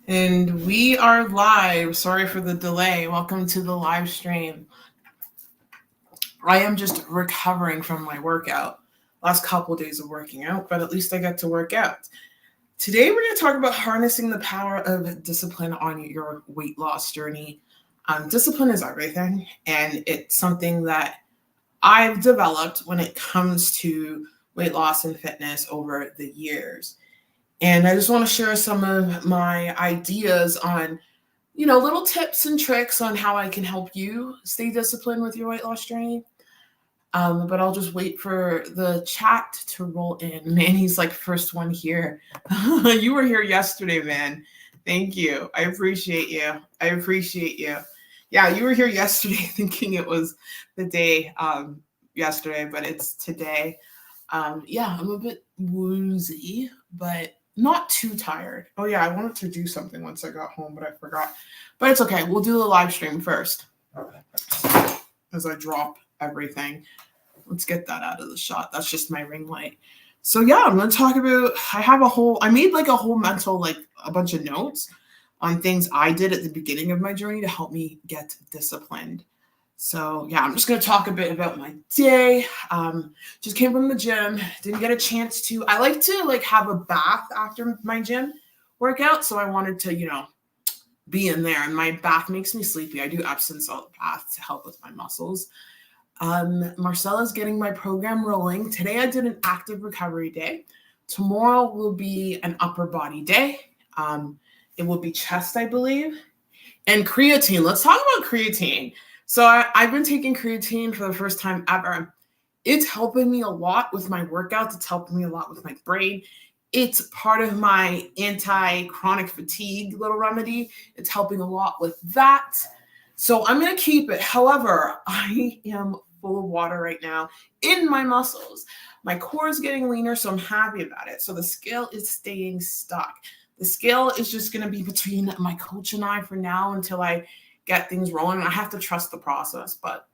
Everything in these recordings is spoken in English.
And we are live. Sorry for the delay. Welcome to the live stream. I am just recovering from my workout. Last couple of days of working out, but at least I get to work out. Today, we're going to talk about harnessing the power of discipline on your weight loss journey. Discipline is everything, and it's something that I've developed when it comes to weight loss and fitness over the years. And I just want to share some of my ideas on, little tips and tricks on how I can help you stay disciplined with your weight loss journey. But I'll just wait for the chat to roll in. Man, he's like first one here. You were here yesterday, man. Thank you. I appreciate you. Yeah, you were here yesterday thinking it was the day yesterday, but it's today. Yeah, I'm a bit woozy, but not too tired. Oh yeah, I wanted to do something once I got home, but I forgot. But it's okay. We'll do the live stream first. As I drop everything. Let's get that out of the shot. That's just my ring light. So yeah, I'm going to talk about, I made like a whole mental, like a bunch of notes on things I did at the beginning of my journey to help me get disciplined. So yeah, I'm just going to talk a bit about my day. Just came from the gym. Didn't get a chance to, I like to like have a bath after my gym workout. So I wanted to, be in there, and my bath makes me sleepy. I do Epsom salt bath to help with my muscles. Marcella's getting my program rolling. Today I did an active recovery day. Tomorrow will be an upper body day. It will be chest, I believe. And creatine. Let's talk about creatine. So I've been taking creatine for the first time ever. It's helping me a lot with my workouts. It's helping me a lot with my brain. It's part of my anti-chronic fatigue little remedy. It's helping a lot with that. So I'm going to keep it. However, I am full of water right now in my muscles. My core is getting leaner, so I'm happy about it. So the scale is staying stuck. The scale is just going to be between my coach and I for now until I get things rolling. I have to trust the process, but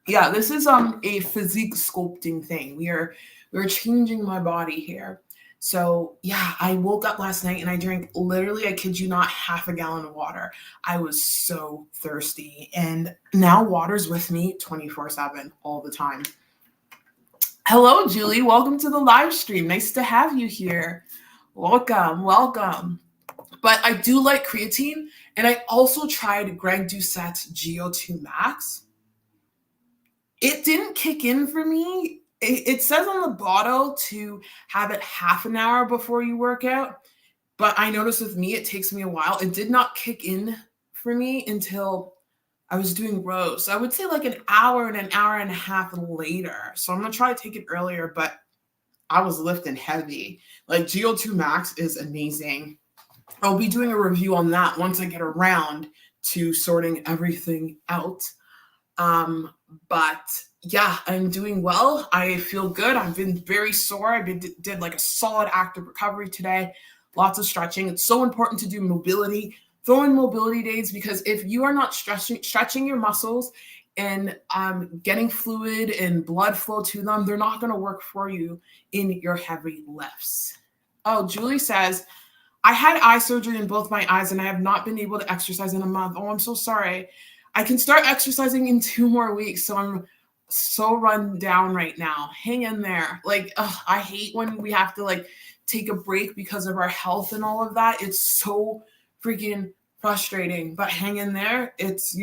yeah, this is a physique sculpting thing. We're changing my body here. So yeah, I woke up last night and I drank literally, I kid you not, half a gallon of water. I was so thirsty, and now water's with me 24/7 all the time. Hello, Julie. Welcome to the live stream. Nice to have you here. Welcome. But I do like creatine, and I also tried Greg Doucette's GO2 Max. It didn't kick in for me. It says on the bottle to have it half an hour before you work out, but I noticed with me, it takes me a while. It did not kick in for me until I was doing rows. So I would say like an hour and a half later. So I'm going to try to take it earlier, but I was lifting heavy. Like GO2 Max is amazing. I'll be doing a review on that once I get around to sorting everything out. But yeah, I'm doing well. I feel good. I've been very sore. I did like a solid active recovery today. Lots of stretching. It's so important to do mobility. Throw in mobility days, because if you are not stretching your muscles and getting fluid and blood flow to them, they're not going to work for you in your heavy lifts. Oh, Julie says, I had eye surgery in both my eyes and I have not been able to exercise in a month. Oh, I'm so sorry. I can start exercising in 2 more weeks. So I'm so run down right now. Hang in there. Like, I hate when we have to like take a break because of our health and all of that. It's so freaking frustrating, but hang in there. It's,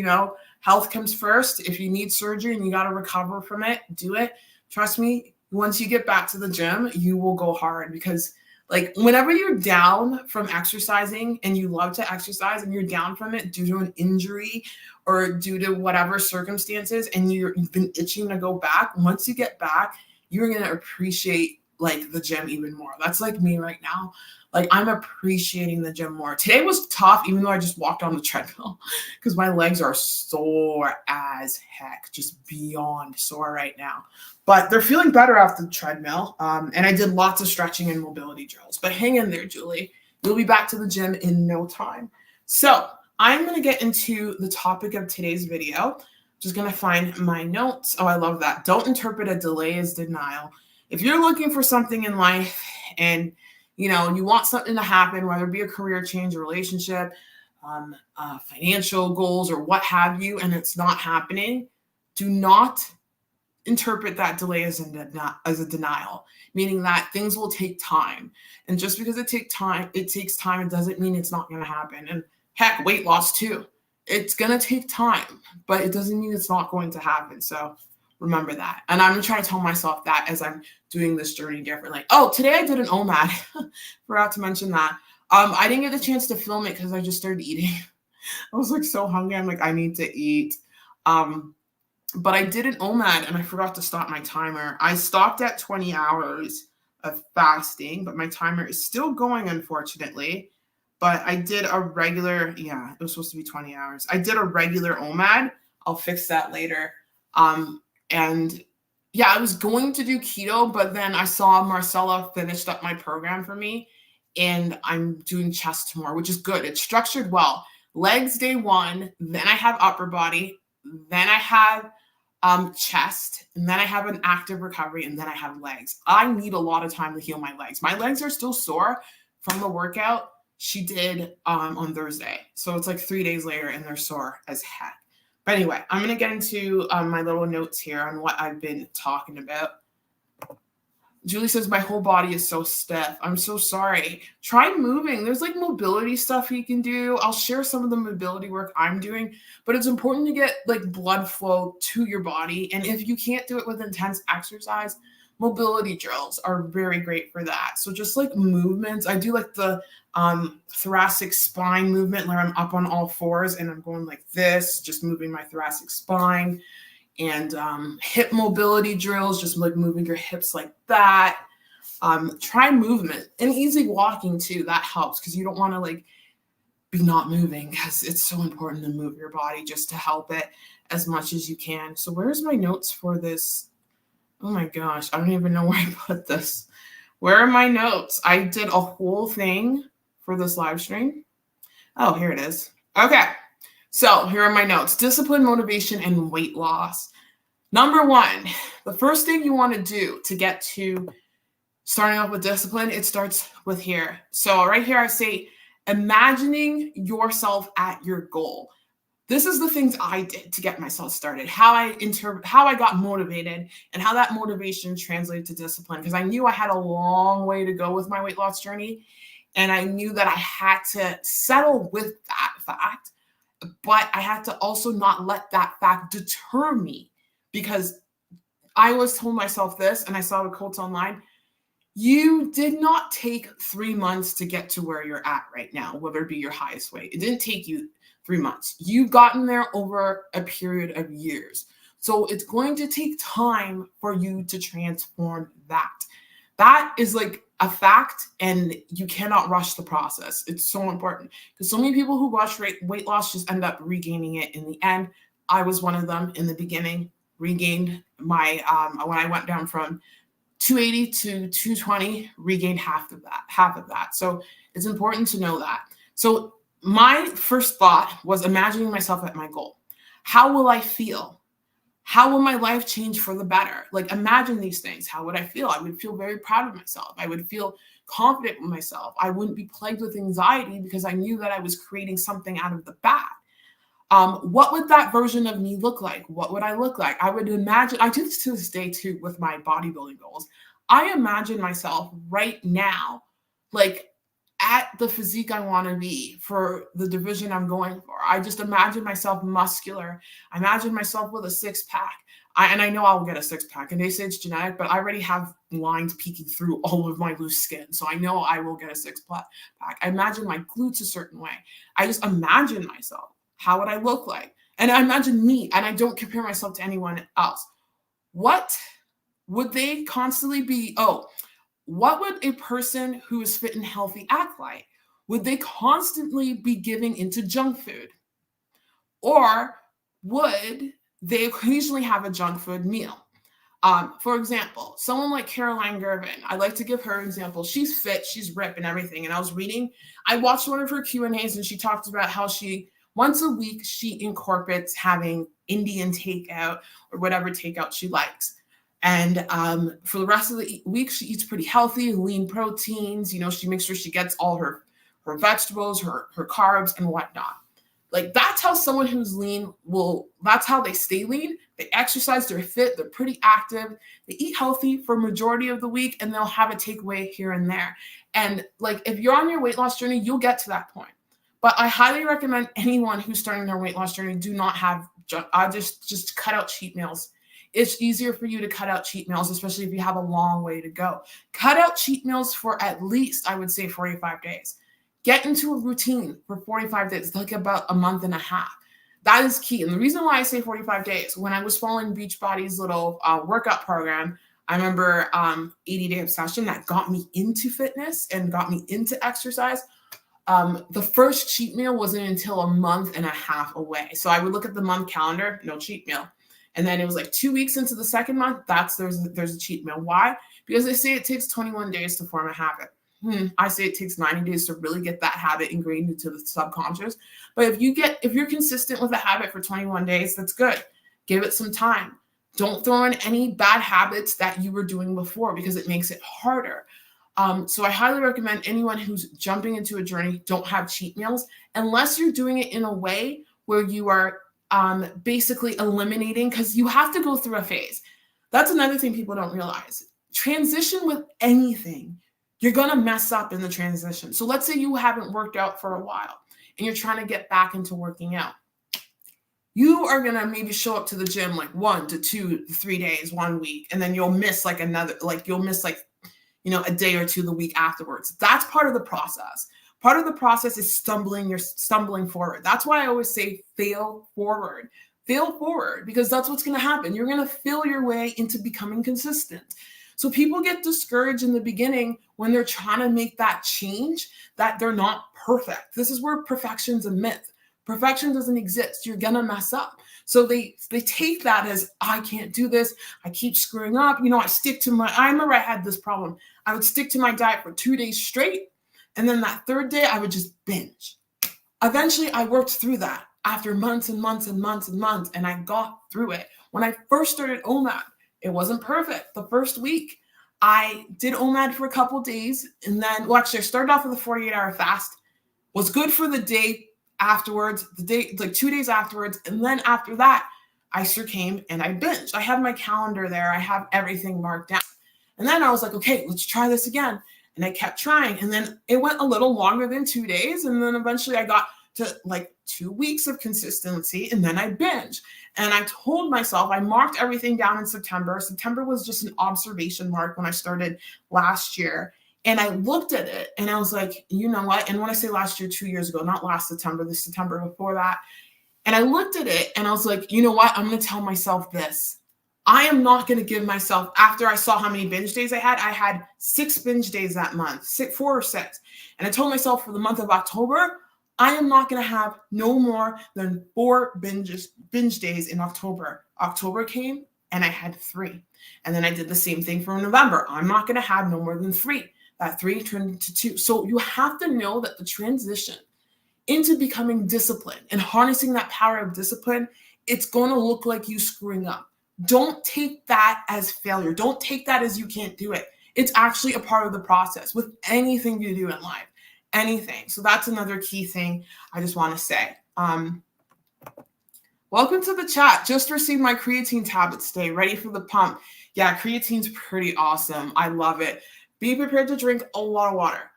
health comes first. If you need surgery and you got to recover from it, do it. Trust me, once you get back to the gym, you will go hard, because like whenever you're down from exercising and you love to exercise and you're down from it due to an injury or due to whatever circumstances, and you've been itching to go back, once you get back, you're going to appreciate like the gym even more. That's like me right now. Like I'm appreciating the gym more. Today was tough, even though I just walked on the treadmill, because my legs are sore as heck, just beyond sore right now. But they're feeling better after the treadmill. And I did lots of stretching and mobility drills. But hang in there, Julie. You'll be back to the gym in no time. So I'm going to get into the topic of today's video. Just going to find my notes. Oh, I love that. Don't interpret a delay as denial. If you're looking for something in life and You know, you want something to happen, whether it be a career change, a relationship, financial goals, or what have you, and it's not happening. Do not interpret that delay as a denial, meaning that things will take time. And just because it takes time, it doesn't mean it's not going to happen. And heck, weight loss too. It's going to take time, but it doesn't mean it's not going to happen. So remember that. And I'm trying to tell myself that as I'm doing this journey differently. Oh, today I did an OMAD. Forgot to mention that. I didn't get the chance to film it because I just started eating. I was like so hungry. I'm like, I need to eat. But I did an OMAD and I forgot to stop my timer. I stopped at 20 hours of fasting, but my timer is still going, unfortunately. But I did a regular, it was supposed to be 20 hours. I did a regular OMAD. I'll fix that later. And yeah, I was going to do keto, but then I saw Marcella finished up my program for me and I'm doing chest tomorrow, which is good. It's structured well. Legs day 1, then I have upper body, then I have chest, and then I have an active recovery, and then I have legs. I need a lot of time to heal my legs. My legs are still sore from the workout she did on Thursday. So it's like 3 days later and they're sore as heck. But anyway, I'm going to get into my little notes here on what I've been talking about. Julie says, my whole body is so stiff. I'm so sorry. Try moving. There's like mobility stuff you can do. I'll share some of the mobility work I'm doing, but it's important to get like blood flow to your body. And if you can't do it with intense exercise, mobility drills are very great for that. So just like movements, I do like the thoracic spine movement where I'm up on all fours and I'm going like this, just moving my thoracic spine. And hip mobility drills, just like moving your hips like that. Try movement and easy walking too. That helps because you don't want to like be not moving because it's so important to move your body just to help it as much as you can. So where's my notes for this? Oh my gosh, I don't even know where I put this. Where are my notes? I did a whole thing for this live stream. Oh, here it is. Okay. So here are my notes. Discipline, motivation, and weight loss. Number 1, the first thing you want to do to get to starting off with discipline, it starts with here. So right here, I say, imagining yourself at your goal. This is the things I did to get myself started, how I got motivated and how that motivation translated to discipline. Because I knew I had a long way to go with my weight loss journey. And I knew that I had to settle with that fact. But I had to also not let that fact deter me, because I always told myself this, and I saw the quotes online. You did not take 3 months to get to where you're at right now, whether it be your highest weight. It didn't take you 3 months. You've gotten there over a period of years. So it's going to take time for you to transform that. That is like a fact, and you cannot rush the process. It's so important because so many people who rush weight loss just end up regaining it in the end. I was one of them in the beginning, regained my, when I went down from 280 to 220, regained half of that. So it's important to know that. So my first thought was imagining myself at my goal. How will I feel? How will my life change for the better? Like, imagine these things. How would I feel? I would feel very proud of myself. I would feel confident with myself. I wouldn't be plagued with anxiety because I knew that I was creating something out of the bad. What would that version of me look like? What would I look like? I would imagine, I do this to this day too with my bodybuilding goals. I imagine myself right now, like at the physique I want to be for the division I'm going for. I just imagine myself muscular. I imagine myself with a 6-pack. And I know I'll get a 6-pack. And they say it's genetic, but I already have lines peeking through all of my loose skin. So I know I will get a 6-pack. I imagine my glutes a certain way. I just imagine myself. How would I look like? And I imagine me, and I don't compare myself to anyone else. What would they constantly be? What would a person who is fit and healthy act like? Would they constantly be giving into junk food? Or would they occasionally have a junk food meal? For example, someone like Caroline Gervin, I like to give her an example. She's fit, she's ripped and everything. And I watched one of her Q&As and she talked about how once a week, she incorporates having Indian takeout or whatever takeout she likes. And for the rest of the week, she eats pretty healthy, lean proteins. She makes sure she gets all her vegetables, her carbs, and whatnot. Like, that's how someone who's lean that's how they stay lean. They exercise, they're fit, they're pretty active, they eat healthy for majority of the week, and they'll have a takeaway here and there. And like, if you're on your weight loss journey, you'll get to that point. But I highly recommend anyone who's starting their weight loss journey do not have, just cut out cheat meals. It's easier for you to cut out cheat meals, especially if you have a long way to go. Cut out cheat meals for at least, I would say, 45 days. Get into a routine for 45 days, like about a month and a half. That is key. And the reason why I say 45 days, when I was following Beachbody's little workout program, I remember 80 Day Obsession that got me into fitness and got me into exercise. The first cheat meal wasn't until a month and a half away. So I would look at the month calendar, no cheat meal. And then it was like 2 weeks into the second month, there's a cheat meal. Why? Because they say it takes 21 days to form a habit. I say it takes 90 days to really get that habit ingrained into the subconscious. But if you're consistent with a habit for 21 days, that's good. Give it some time. Don't throw in any bad habits that you were doing before, because it makes it harder. So I highly recommend anyone who's jumping into a journey, don't have cheat meals unless you're doing it in a way where you are basically eliminating, because you have to go through a phase. That's another thing people don't realize. Transition with anything, you're going to mess up in the transition. So let's say you haven't worked out for a while and you're trying to get back into working out. You are going to maybe show up to the gym like 1 to 2 to 3 days, 1 week, and then you'll miss a day or two the week afterwards. That's part of the process. Part of the process is stumbling forward. That's why I always say fail forward. Fail forward, because that's what's going to happen. You're going to fail your way into becoming consistent. So people get discouraged in the beginning when they're trying to make that change, that they're not perfect. This is where perfection's a myth. Perfection doesn't exist. You're going to mess up. So they take that as, I can't do this. I keep screwing up. I remember I had this problem. I would stick to my diet for 2 days straight. And then that third day, I would just binge. Eventually, I worked through that after months and months and months and months, and I got through it. When I first started OMAD, it wasn't perfect. The first week, I did OMAD for a couple days, and then, I started off with a 48-hour fast, was good for the day afterwards, 2 days afterwards, and then after that, I succumbed and I binged. I have my calendar there. I have everything marked down. And then I was like, okay, let's try this again. And I kept trying. And then it went a little longer than 2 days. And then eventually I got to 2 weeks of consistency, and then I binged. And I told myself, I marked everything down in September. September was just an observation mark when I started last year. And I looked at it and I was like, you know what? And when I say last year, 2 years ago, not last September, the September before that. And I looked at it and I was like, you know what? I'm going to tell myself this. I am not going to give myself, after I saw how many binge days I had 6 binge days that month, 4 or 6. And I told myself for the month of October, I am not going to have no more than 4 binge days in October. October came and I had 3. And then I did the same thing for November. I'm not going to have no more than 3. That 3 turned into 2. So you have to know that the transition into becoming disciplined and harnessing that power of discipline, it's going to look like you screwing up. Don't take that as failure. Don't take that as you can't do it. It's actually a part of the process with anything you do in life, anything. So that's another key thing I just want to say. Welcome to the chat. Just received my creatine tablets today. Ready for the pump. Yeah, creatine's pretty awesome. I love it. Be prepared to drink a lot of water.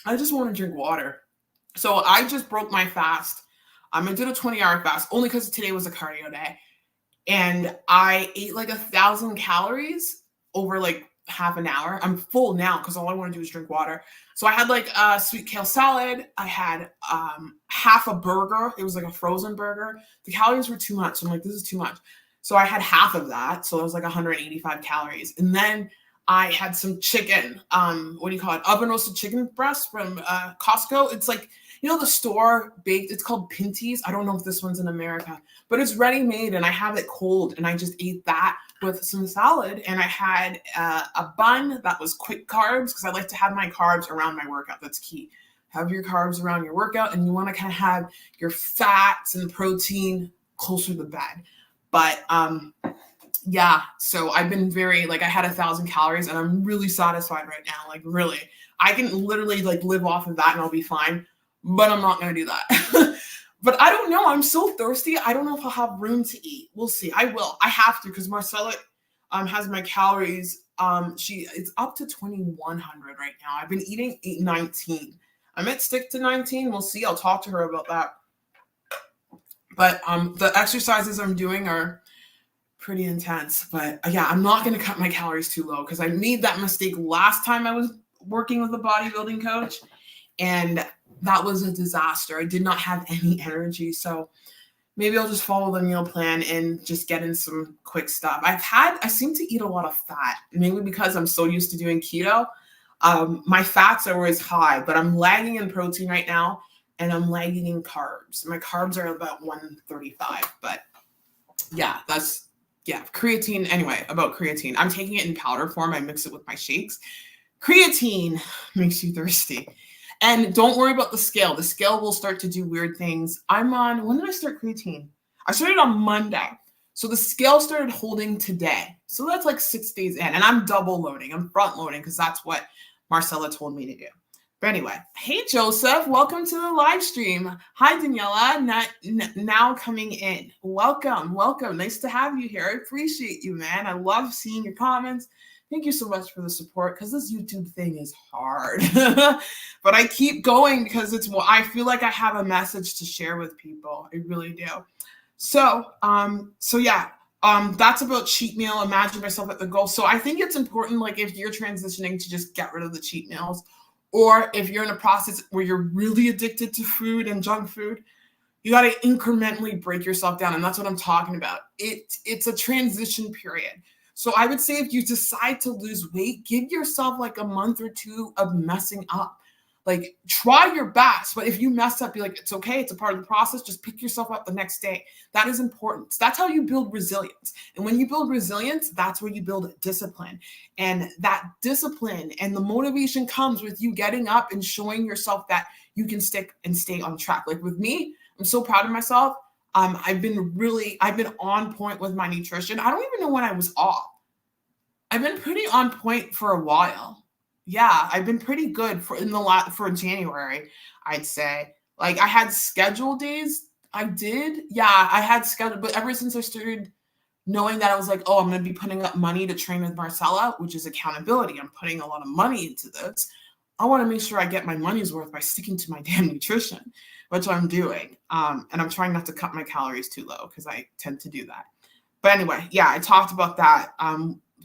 I just want to drink water. So I just broke my fast. I did a 20-hour fast only because today was a cardio day. And I ate 1,000 calories over half an hour. I'm full now because all I want to do is drink water. So I had a sweet kale salad. I had half a burger. It was a frozen burger. The calories were too much. So I'm like, this is too much. So I had half of that. So it was 185 calories. And then I had some chicken, oven roasted chicken breast from Costco. It's the store baked, it's called Pinty's. I don't know if this one's in America, but it's ready made and I have it cold and I just ate that with some salad. And I had a bun that was quick carbs because I like to have my carbs around my workout. That's key. Have your carbs around your workout and you want to kind of have your fats and protein closer to the bed. But yeah, so I've been very, like, I had 1,000 calories and I'm really satisfied right now. Like, really, I can literally like live off of that and I'll be fine, but I'm not going to do that. But I don't know. I'm so thirsty. I don't know if I'll have room to eat. We'll see. I will. I have to, because Marcella has my calories. It's up to 2,100 right now. I've been eating 19. I might stick to 19. We'll see. I'll talk to her about that. But the exercises I'm doing are pretty intense. But yeah, I'm not going to cut my calories too low, because I made that mistake last time I was working with a bodybuilding coach, and that was a disaster. I did not have any energy. So maybe I'll just follow the meal plan and just get in some quick stuff. I seem to eat a lot of fat, maybe because I'm so used to doing keto. My fats are always high, but I'm lagging in protein right now, and I'm lagging in carbs. My carbs are about 135, but yeah, creatine. Anyway, about creatine, I'm taking it in powder form. I mix it with my shakes. Creatine makes you thirsty. And don't worry about the scale. The scale will start to do weird things. When did I start creatine? I started on Monday. So the scale started holding today. So that's like 6 days in. And I'm double loading. I'm front loading, because that's what Marcella told me to do. But anyway, hey, Joseph, welcome to the live stream. Hi, Daniela, now coming in. Welcome. Nice to have you here. I appreciate you, man. I love seeing your comments. Thank you so much for the support, because this YouTube thing is hard. But I keep going because I feel like I have a message to share with people. I really do. So yeah, that's about cheat meal. Imagine myself at the goal. So I think it's important, like, if you're transitioning, to just get rid of the cheat meals. Or if you're in a process where you're really addicted to food and junk food, you got to incrementally break yourself down. And that's what I'm talking about. It's a transition period. So I would say, if you decide to lose weight, give yourself like a month or two of messing up. Like, try your best. But if you mess up, be like, it's okay. It's a part of the process. Just pick yourself up the next day. That is important. That's how you build resilience. And when you build resilience, that's where you build discipline. And that discipline and the motivation comes with you getting up and showing yourself that you can stick and stay on track. Like with me, I'm so proud of myself. I've been on point with my nutrition. I don't even know when I was off. I've been pretty on point for a while. Yeah, I've been pretty good for January, I'd say. Like, I had scheduled days. I had scheduled, but ever since I started knowing that, I was like, oh, I'm going to be putting up money to train with Marcella, which is accountability. I'm putting a lot of money into this. I want to make sure I get my money's worth by sticking to my damn nutrition, which I'm doing. And I'm trying not to cut my calories too low, because I tend to do that. But anyway, yeah, I talked about that.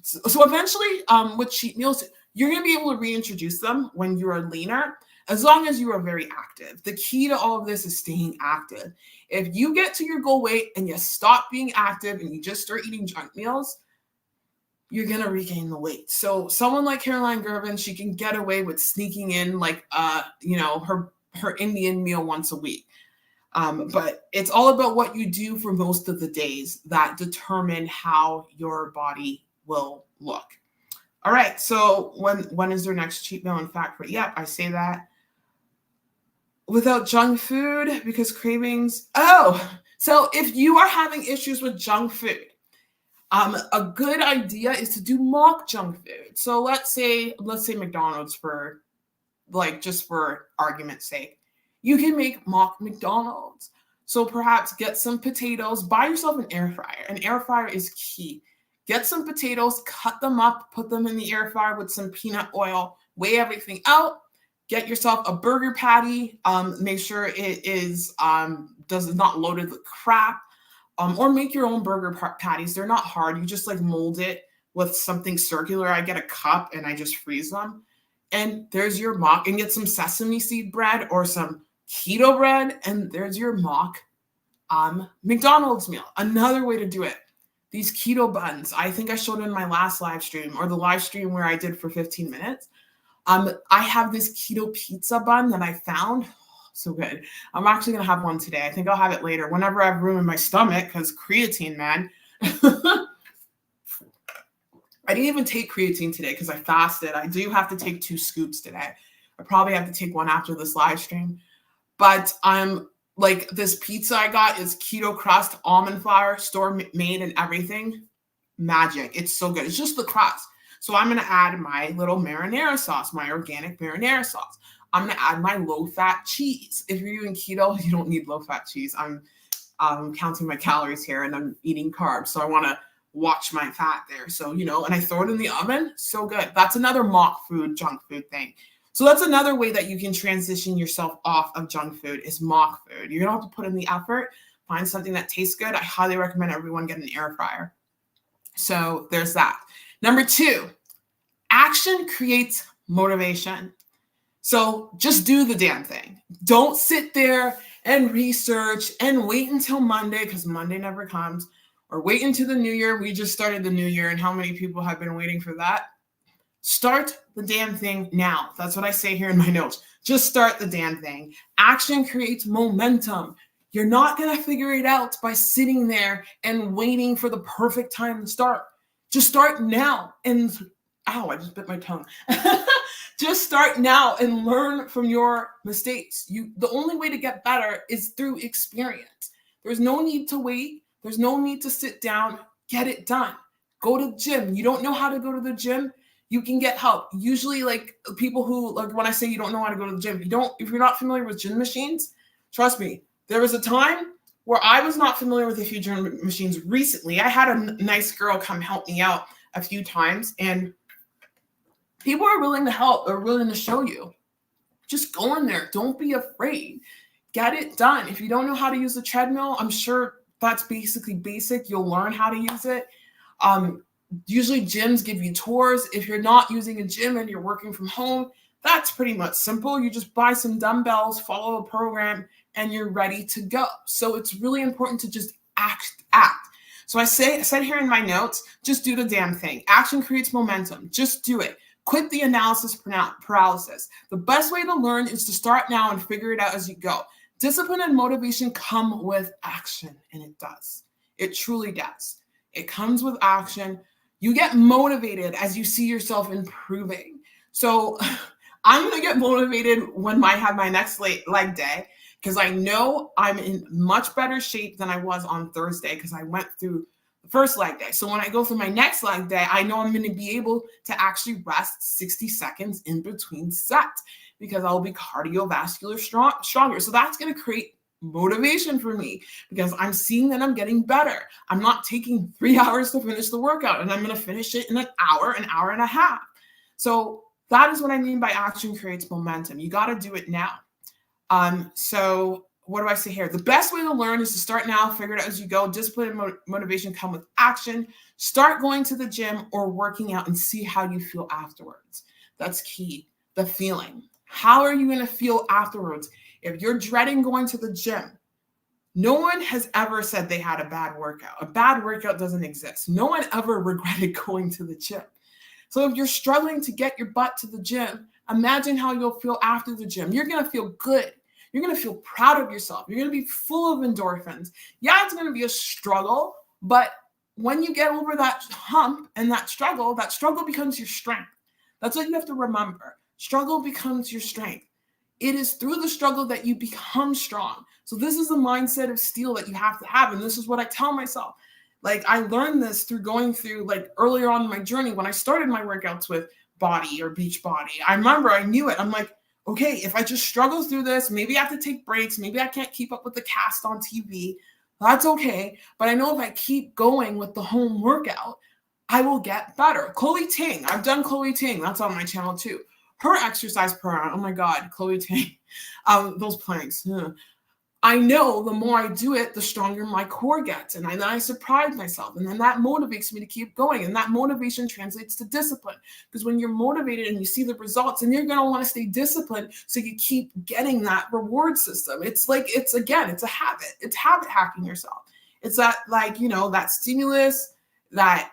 So eventually, with cheat meals, you're going to be able to reintroduce them when you are leaner, as long as you are very active. The key to all of this is staying active. If you get to your goal weight and you stop being active and you just start eating junk meals, you're going to regain the weight. So someone like Caroline Girvin, she can get away with sneaking in like, her Indian meal once a week. But it's all about what you do for most of the days that determine how your body will look. All right. So when is their next cheat meal? In fact, yep, I say that. Without junk food, because cravings. Oh, so if you are having issues with junk food, a good idea is to do mock junk food. So let's say McDonald's, for just for argument's sake. You can make mock McDonald's. So perhaps get some potatoes, buy yourself an air fryer. An air fryer is key. Get some potatoes, cut them up, put them in the air fryer with some peanut oil, weigh everything out, get yourself a burger patty. Make sure it is not loaded with crap. Or make your own burger patties. They're not hard. You just like mold it with something circular. I get a cup and I just freeze them. And there's your mock. And get some sesame seed bread or some keto bread. And there's your mock McDonald's meal. Another way to do it. These keto buns. I think I showed in my last live stream, or the live stream where I did for 15 minutes. I have this keto pizza bun that I found. So good. I'm actually going to have one today. I think I'll have it later whenever I have room in my stomach, because creatine, man. I didn't even take creatine today because I fasted. I do have to take 2 scoops today. I probably have to take one after this live stream. But I'm Like this pizza I got is keto crust, almond flour, store made and everything. Magic. It's so good. It's just the crust. So I'm going to add my little marinara sauce, my organic marinara sauce. I'm going to add my low-fat cheese. If you're doing keto, you don't need low-fat cheese. I'm counting my calories here and I'm eating carbs. So I want to watch my fat there. So, and I throw it in the oven. So good. That's another mock food, junk food thing. So that's another way that you can transition yourself off of junk food is mock food. You don't have to put in the effort. Find something that tastes good. I highly recommend everyone get an air fryer. So there's that. Number 2, action creates motivation. So just do the damn thing. Don't sit there and research and wait until Monday, because Monday never comes, or wait until the new year. We just started the new year, and how many people have been waiting for that? Start the damn thing now. That's what I say here in my notes. Just start the damn thing. Action creates momentum. You're not going to figure it out by sitting there and waiting for the perfect time to start. Just start now. And, ow, I just bit my tongue. Just start now and learn from your mistakes. The only way to get better is through experience. There's no need to wait. There's no need to sit down. Get it done. Go to the gym. You don't know how to go to the gym? You can get help. Usually, like people who, like when I say you don't know how to go to the gym, if you're not familiar with gym machines, trust me, there was a time where I was not familiar with a few gym machines recently. I had a nice girl come help me out a few times, and people are willing to help. They're willing to show you. Just go in there. Don't be afraid. Get it done. If you don't know how to use the treadmill, I'm sure that's basically basic. You'll learn how to use it. Usually gyms give you tours. If you're not using a gym and you're working from home, that's pretty much simple. You just buy some dumbbells, follow a program, and you're ready to go. So it's really important to just act. So I said here in my notes, just do the damn thing. Action creates momentum. Just do it. Quit the analysis paralysis. The best way to learn is to start now and figure it out as you go. Discipline and motivation come with action, and it does. It truly does. It comes with action. You get motivated as you see yourself improving. So I'm going to get motivated when I have my next leg day, because I know I'm in much better shape than I was on Thursday, because I went through the first leg day. So when I go through my next leg day, I know I'm going to be able to actually rest 60 seconds in between sets, because I'll be cardiovascular stronger. So that's going to create motivation for me, because I'm seeing that I'm getting better. I'm not taking 3 hours to finish the workout, and I'm going to finish it in an hour and a half. So that is what I mean by action creates momentum. You got to do it now. So what do I say here? The best way to learn is to start now, figure it out as you go. Discipline and motivation come with action. Start going to the gym or working out and see how you feel afterwards. That's key. The feeling. How are you going to feel afterwards? If you're dreading going to the gym, no one has ever said they had a bad workout. A bad workout doesn't exist. No one ever regretted going to the gym. So if you're struggling to get your butt to the gym, imagine how you'll feel after the gym. You're going to feel good. You're going to feel proud of yourself. You're going to be full of endorphins. Yeah, it's going to be a struggle, but when you get over that hump and that struggle becomes your strength. That's what you have to remember. Struggle becomes your strength. It is through the struggle that you become strong. So this is the mindset of steel that you have to have. And this is what I tell myself. Like, I learned this through going through, like, earlier on in my journey when I started my workouts with Body or Beachbody. I remember I knew it. I'm like, okay, if I just struggle through this, maybe I have to take breaks. Maybe I can't keep up with the cast on TV. That's okay. But I know if I keep going with the home workout, I will get better. Chloe Ting. I've done Chloe Ting. That's on my channel too. Her exercise per hour. Oh my God, Chloe Ting. Those planks. I know the more I do it, the stronger my core gets. And then I surprise myself. And then that motivates me to keep going. And that motivation translates to discipline. Because when you're motivated and you see the results, and you're going to want to stay disciplined so you keep getting that reward system. It's like, it's a habit. It's habit hacking yourself. It's that, like, that stimulus, that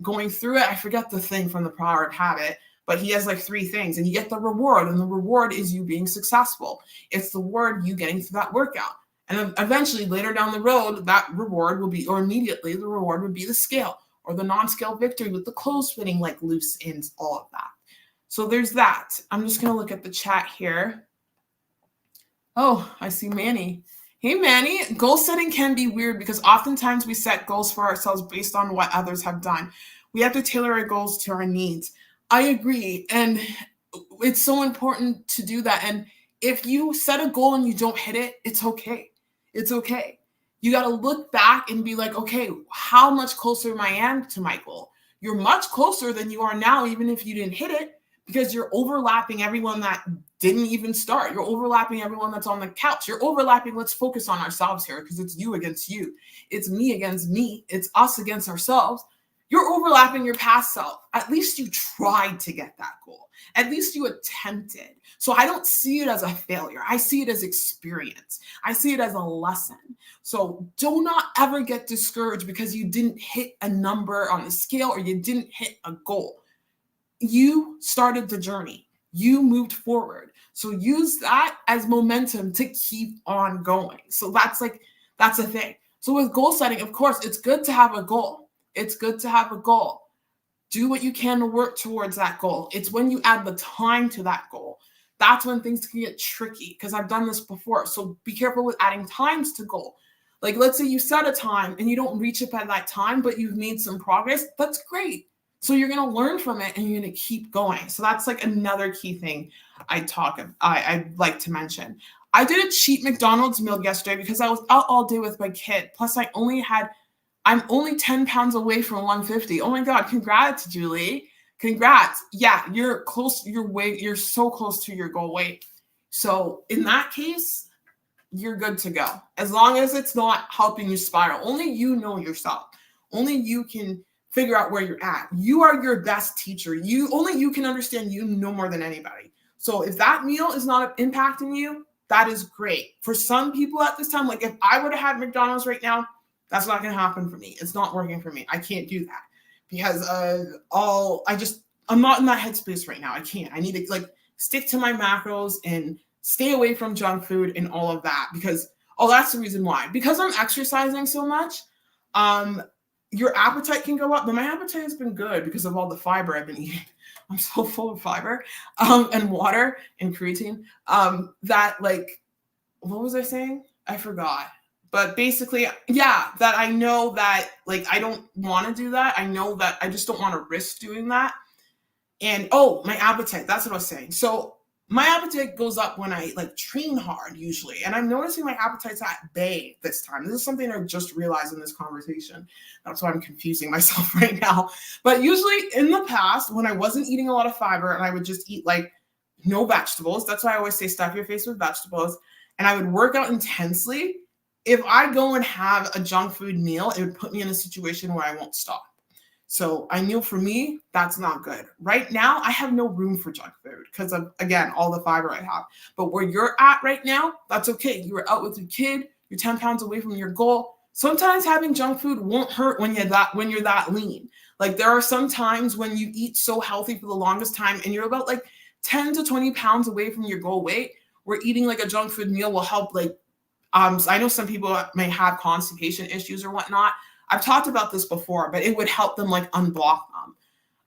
going through it. I forget the thing from the Power of Habit. But he has like 3 things, and you get the reward, and the reward is you being successful. It's the reward you getting through that workout. And eventually later down the road, that reward will be, or immediately the reward would be the scale or the non-scale victory with the clothes fitting like loose ends, all of that. So there's that. I'm just going to look at the chat here. Oh, I see Manny. Hey Manny, goal setting can be weird because oftentimes we set goals for ourselves based on what others have done. We have to tailor our goals to our needs. I agree. And it's so important to do that. And if you set a goal and you don't hit it, it's okay. It's okay. You got to look back and be like, okay, how much closer am I am to my goal? You're much closer than you are now, even if you didn't hit it, because you're overlapping everyone that didn't even start. You're overlapping everyone that's on the couch. You're overlapping. Let's focus on ourselves here because it's you against you. It's me against me. It's us against ourselves. You're overlapping your past self. At least you tried to get that goal. At least you attempted. So I don't see it as a failure. I see it as experience. I see it as a lesson. So do not ever get discouraged because you didn't hit a number on the scale or you didn't hit a goal. You started the journey. You moved forward. So use that as momentum to keep on going. So that's a thing. So with goal setting, of course, it's good to have a goal. It's good to have a goal. Do what you can to work towards that goal. It's when you add the time to that goal. That's when things can get tricky because I've done this before. So be careful with adding times to goal. Like let's say you set a time and you don't reach it at that time, but you've made some progress. That's great. So you're going to learn from it and you're going to keep going. So that's like another key thing I'd like to mention. I did a cheap McDonald's meal yesterday because I was out all day with my kid. Plus I'm only 10 pounds away from 150. Oh my God. Congrats, Julie. Congrats. Yeah, you're close. You're so close to your goal weight. So in that case, you're good to go. As long as it's not helping you spiral. Only you know yourself. Only you can figure out where you're at. You are your best teacher. Only you can understand you no more than anybody. So if that meal is not impacting you, that is great. For some people at this time, like if I would have had McDonald's right now, that's not going to happen for me. It's not working for me. I can't do that because I'm not in that headspace right now. I can't. I need to stick to my macros and stay away from junk food and all of that because that's the reason why. Because I'm exercising so much, your appetite can go up, but my appetite has been good because of all the fiber I've been eating. I'm so full of fiber and water and creatine that what was I saying? I forgot. But basically, yeah, that I know that I don't want to do that. I know that I just don't want to risk doing that. And my appetite, that's what I was saying. So my appetite goes up when I train hard usually. And I'm noticing my appetite's at bay this time. This is something I just realized in this conversation. That's why I'm confusing myself right now. But usually in the past, when I wasn't eating a lot of fiber and I would just eat no vegetables, that's why I always say stuff your face with vegetables, and I would work out intensely. If I go and have a junk food meal, it would put me in a situation where I won't stop. So I knew for me, that's not good. Right now, I have no room for junk food because of, again, all the fiber I have. But where you're at right now, that's okay. You were out with your kid. You're 10 pounds away from your goal. Sometimes having junk food won't hurt when you're that lean. There are some times when you eat so healthy for the longest time and you're about 10 to 20 pounds away from your goal weight, where eating a junk food meal will help. I know some people may have constipation issues or whatnot. I've talked about this before, but it would help them unblock them.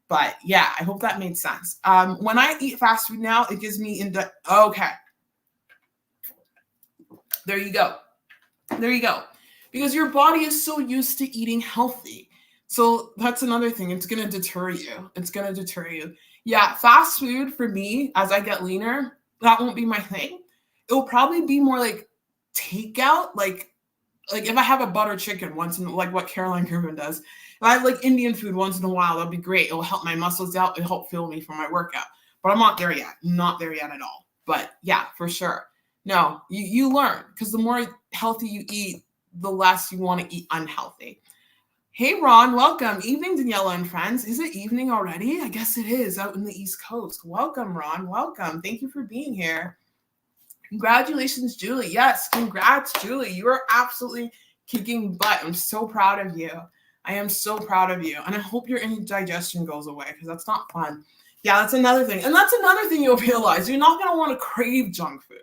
But yeah, I hope that made sense. When I eat fast food now, it gives me okay. There you go. There you go. Because your body is so used to eating healthy. So that's another thing. It's going to deter you. It's going to deter you. Yeah, fast food for me, as I get leaner, that won't be my thing. It will probably be more takeout, if I have a butter chicken once in what Caroline Gervin does, if I have Indian food once in a while, that'll be great. It'll help my muscles out. It'll help fuel me for my workout. But I'm not there yet. Not there yet at all. But yeah, for sure. No, you learn because the more healthy you eat, the less you want to eat unhealthy. Hey, Ron, welcome. Evening, Daniela and friends. Is it evening already? I guess it is out in the East Coast. Welcome, Ron. Welcome. Thank you for being here. Congratulations, Julie. Yes, congrats, Julie. You are absolutely kicking butt. I'm so proud of you. I am so proud of you. And I hope your indigestion goes away because that's not fun. Yeah, that's another thing. And that's another thing you'll realize. You're not going to want to crave junk food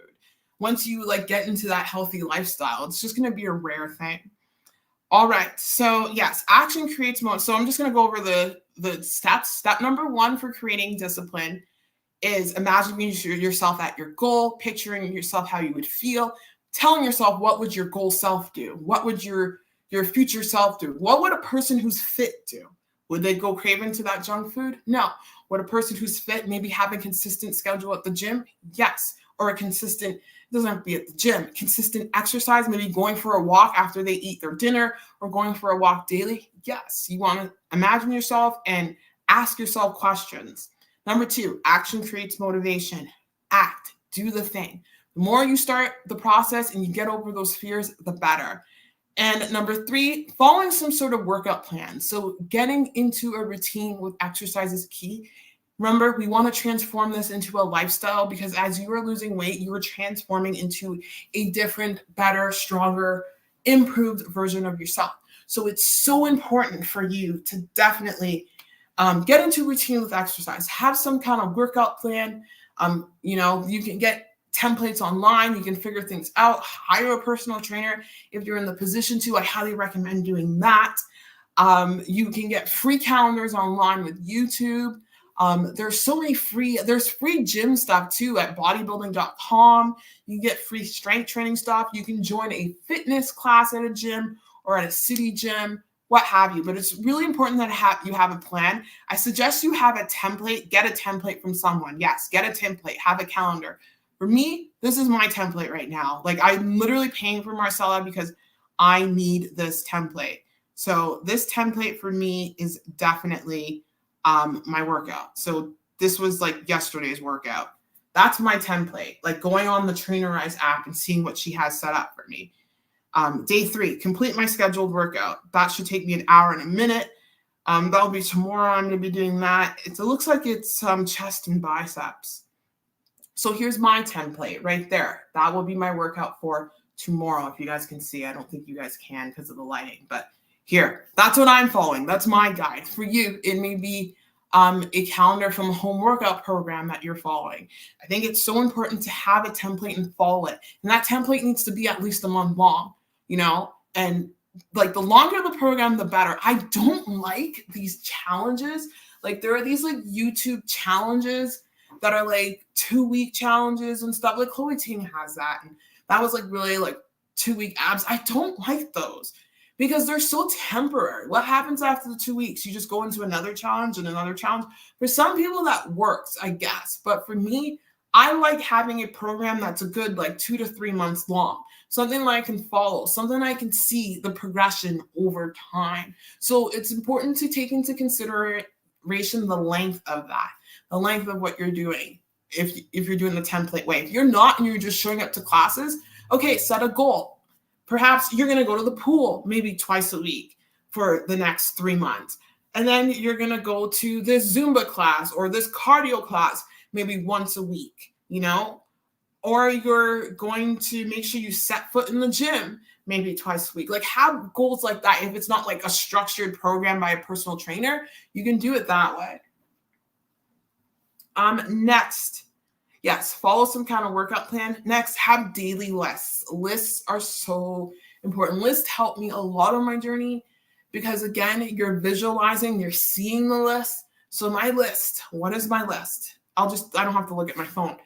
once you get into that healthy lifestyle. It's just going to be a rare thing. All right. So yes, action creates motion. So I'm just going to go over the steps. Step number 1 for creating discipline is imagining yourself at your goal, picturing yourself how you would feel, telling yourself, what would your goal self do? What would your future self do? What would a person who's fit do? Would they go craving to that junk food? No. Would a person who's fit maybe have a consistent schedule at the gym? Yes. Or a consistent, it doesn't have to be at the gym, consistent exercise, maybe going for a walk after they eat their dinner or going for a walk daily? Yes. You want to imagine yourself and ask yourself questions. Number 2, action creates motivation. Act, do the thing. The more you start the process and you get over those fears, the better. And number 3, following some sort of workout plan. So getting into a routine with exercise is key. Remember, we want to transform this into a lifestyle, because as you are losing weight, you are transforming into a different, better, stronger, improved version of yourself. So it's so important for you to definitely get into routine with exercise. Have some kind of workout plan. You can get templates online. You can figure things out. Hire a personal trainer if you're in the position to. I highly recommend doing that. You can get free calendars online with YouTube. There's free gym stuff too at bodybuilding.com. You get free strength training stuff. You can join a fitness class at a gym or at a city gym, what have you. But it's really important that you have a plan. I suggest you have a template. Get a template from someone. Yes, get a template. Have a calendar. For me, this is my template right now. Like, I'm literally paying for Marcella because I need this template. So this template for me is definitely my workout. So this was like yesterday's workout. That's my template, like going on the Trainerize app and seeing what she has set up for me. Day 3, complete my scheduled workout. That should take me an hour and a minute. That'll be tomorrow. I'm going to be doing that. It looks like it's chest and biceps. So here's my template right there. That will be my workout for tomorrow. If you guys can see, I don't think you guys can because of the lighting, but here, that's what I'm following. That's my guide. For you, it may be a calendar from a home workout program that you're following. I think it's so important to have a template and follow it. And that template needs to be at least a month long, and like the longer the program, the better. I don't like these challenges. Like, there are these like YouTube challenges that are like 2-week challenges and stuff. Like Chloe Ting has that. And that was like really like 2-week abs. I don't like those because they're so temporary. What happens after the 2 weeks? You just go into another challenge and another challenge. For some people that works, I guess. But for me, I like having a program that's a good like 2 to 3 months long. Something that I can follow, something I can see the progression over time. So it's important to take into consideration the length of that, the length of what you're doing. If you're doing the template way, if you're not and you're just showing up to classes, okay, set a goal. Perhaps you're going to go to the pool maybe twice a week for the next 3 months. And then you're going to go to this Zumba class or this cardio class maybe once a week, or you're going to make sure you set foot in the gym maybe twice a week. Like, have goals like that. If it's not like a structured program by a personal trainer, you can do it that way. Next, yes, follow some kind of workout plan. Next, have daily lists. Lists are so important. Lists help me a lot on my journey because, again, you're visualizing, you're seeing the list. So my list, what is my list? I don't have to look at my phone.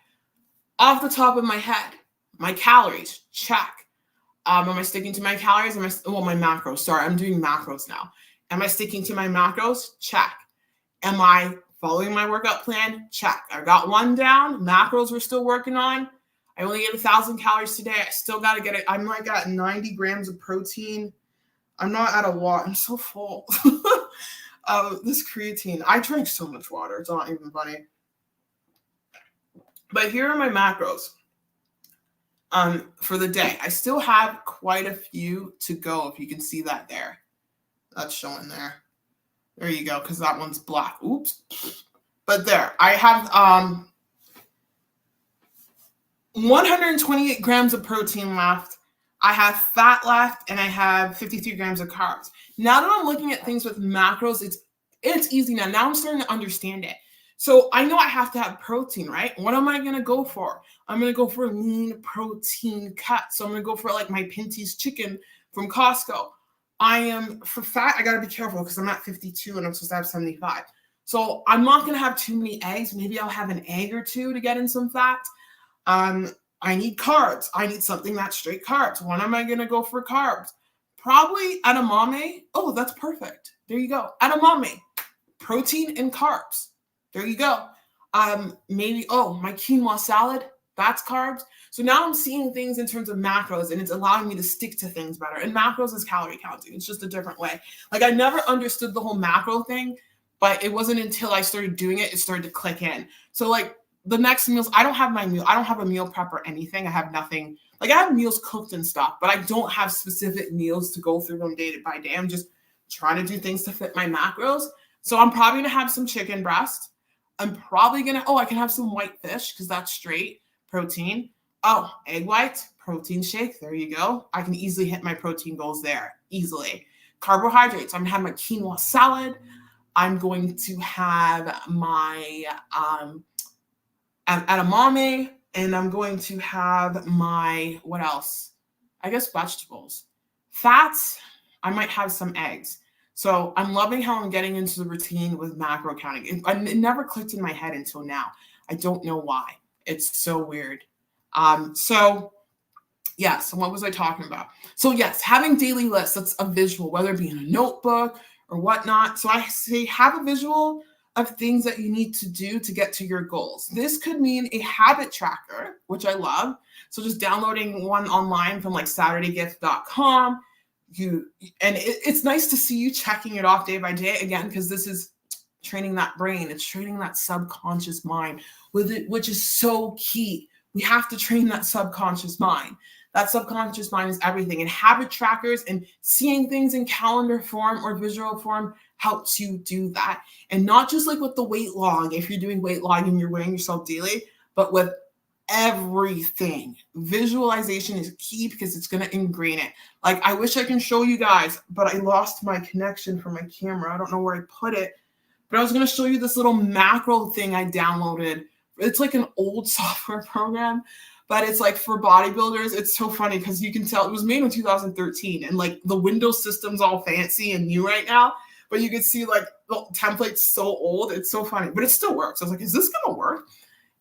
Off the top of my head, my calories, check. Am I sticking to my calories? My macros. Sorry, I'm doing macros now. Am I sticking to my macros? Check. Am I following my workout plan? Check. I got one down. Macros we're still working on. I only get 1,000 calories today. I still got to get it. I'm like at 90 grams of protein. I'm not at a lot. I'm so full. This creatine. I drink so much water. It's not even funny. But here are my macros for the day. I still have quite a few to go, if you can see that there. That's showing there. There you go, because that one's black. Oops. But there, I have 128 grams of protein left. I have fat left, and I have 53 grams of carbs. Now that I'm looking at things with macros, it's easy now. Now I'm starting to understand it. So I know I have to have protein, right? What am I going to go for? I'm going to go for a lean protein cut. So I'm going to go for like my Pinty's chicken from Costco. For fat, I got to be careful because I'm at 52 and I'm supposed to have 75. So I'm not going to have too many eggs. Maybe I'll have an egg or two to get in some fat. I need carbs. I need something that's straight carbs. When am I going to go for carbs? Probably edamame. Oh, that's perfect. There you go. Edamame, protein and carbs. There you go. Maybe, my quinoa salad, that's carbs. So now I'm seeing things in terms of macros, and it's allowing me to stick to things better. And macros is calorie counting. It's just a different way. Like, I never understood the whole macro thing, but it wasn't until I started doing it, it started to click in. So like the next meals, I don't have my meal. I don't have a meal prep or anything. I have nothing. Like, I have meals cooked and stuff, but I don't have specific meals to go through them day by day. I'm just trying to do things to fit my macros. So I'm probably going to have some chicken breast. I'm probably going to, I can have some white fish because that's straight protein. Egg whites, protein shake. There you go. I can easily hit my protein goals there. Easily. Carbohydrates. I'm going to have my quinoa salad. I'm going to have my edamame. And I'm going to have my, what else? I guess vegetables. Fats, I might have some eggs. So I'm loving how I'm getting into the routine with macro counting. It never clicked in my head until now. I don't know why. It's so weird. So what was I talking about? So yes, having daily lists, that's a visual, whether it be in a notebook or whatnot. So I say have a visual of things that you need to do to get to your goals. This could mean a habit tracker, which I love. So just downloading one online from like SaturdayGift.com. It's nice to see you checking it off day by day again, because this is training that brain. It's training that subconscious mind with it, which is so key. We have to train that subconscious mind. That subconscious mind is everything. And habit trackers and seeing things in calendar form or visual form helps you do that. And not just like with the weight log, if you're doing weight logging and you're weighing yourself daily, but with everything. Visualization is key because it's going to ingrain it. Like, I wish I can show you guys, but I lost my connection for my camera. I don't know where I put it, but I was going to show you this little macro thing I downloaded. It's like an old software program, but it's like for bodybuilders. It's so funny because you can tell it was made in 2013 and like the Windows system's all fancy and new right now, but you can see like the template's so old. It's so funny, but it still works. I was like, is this going to work?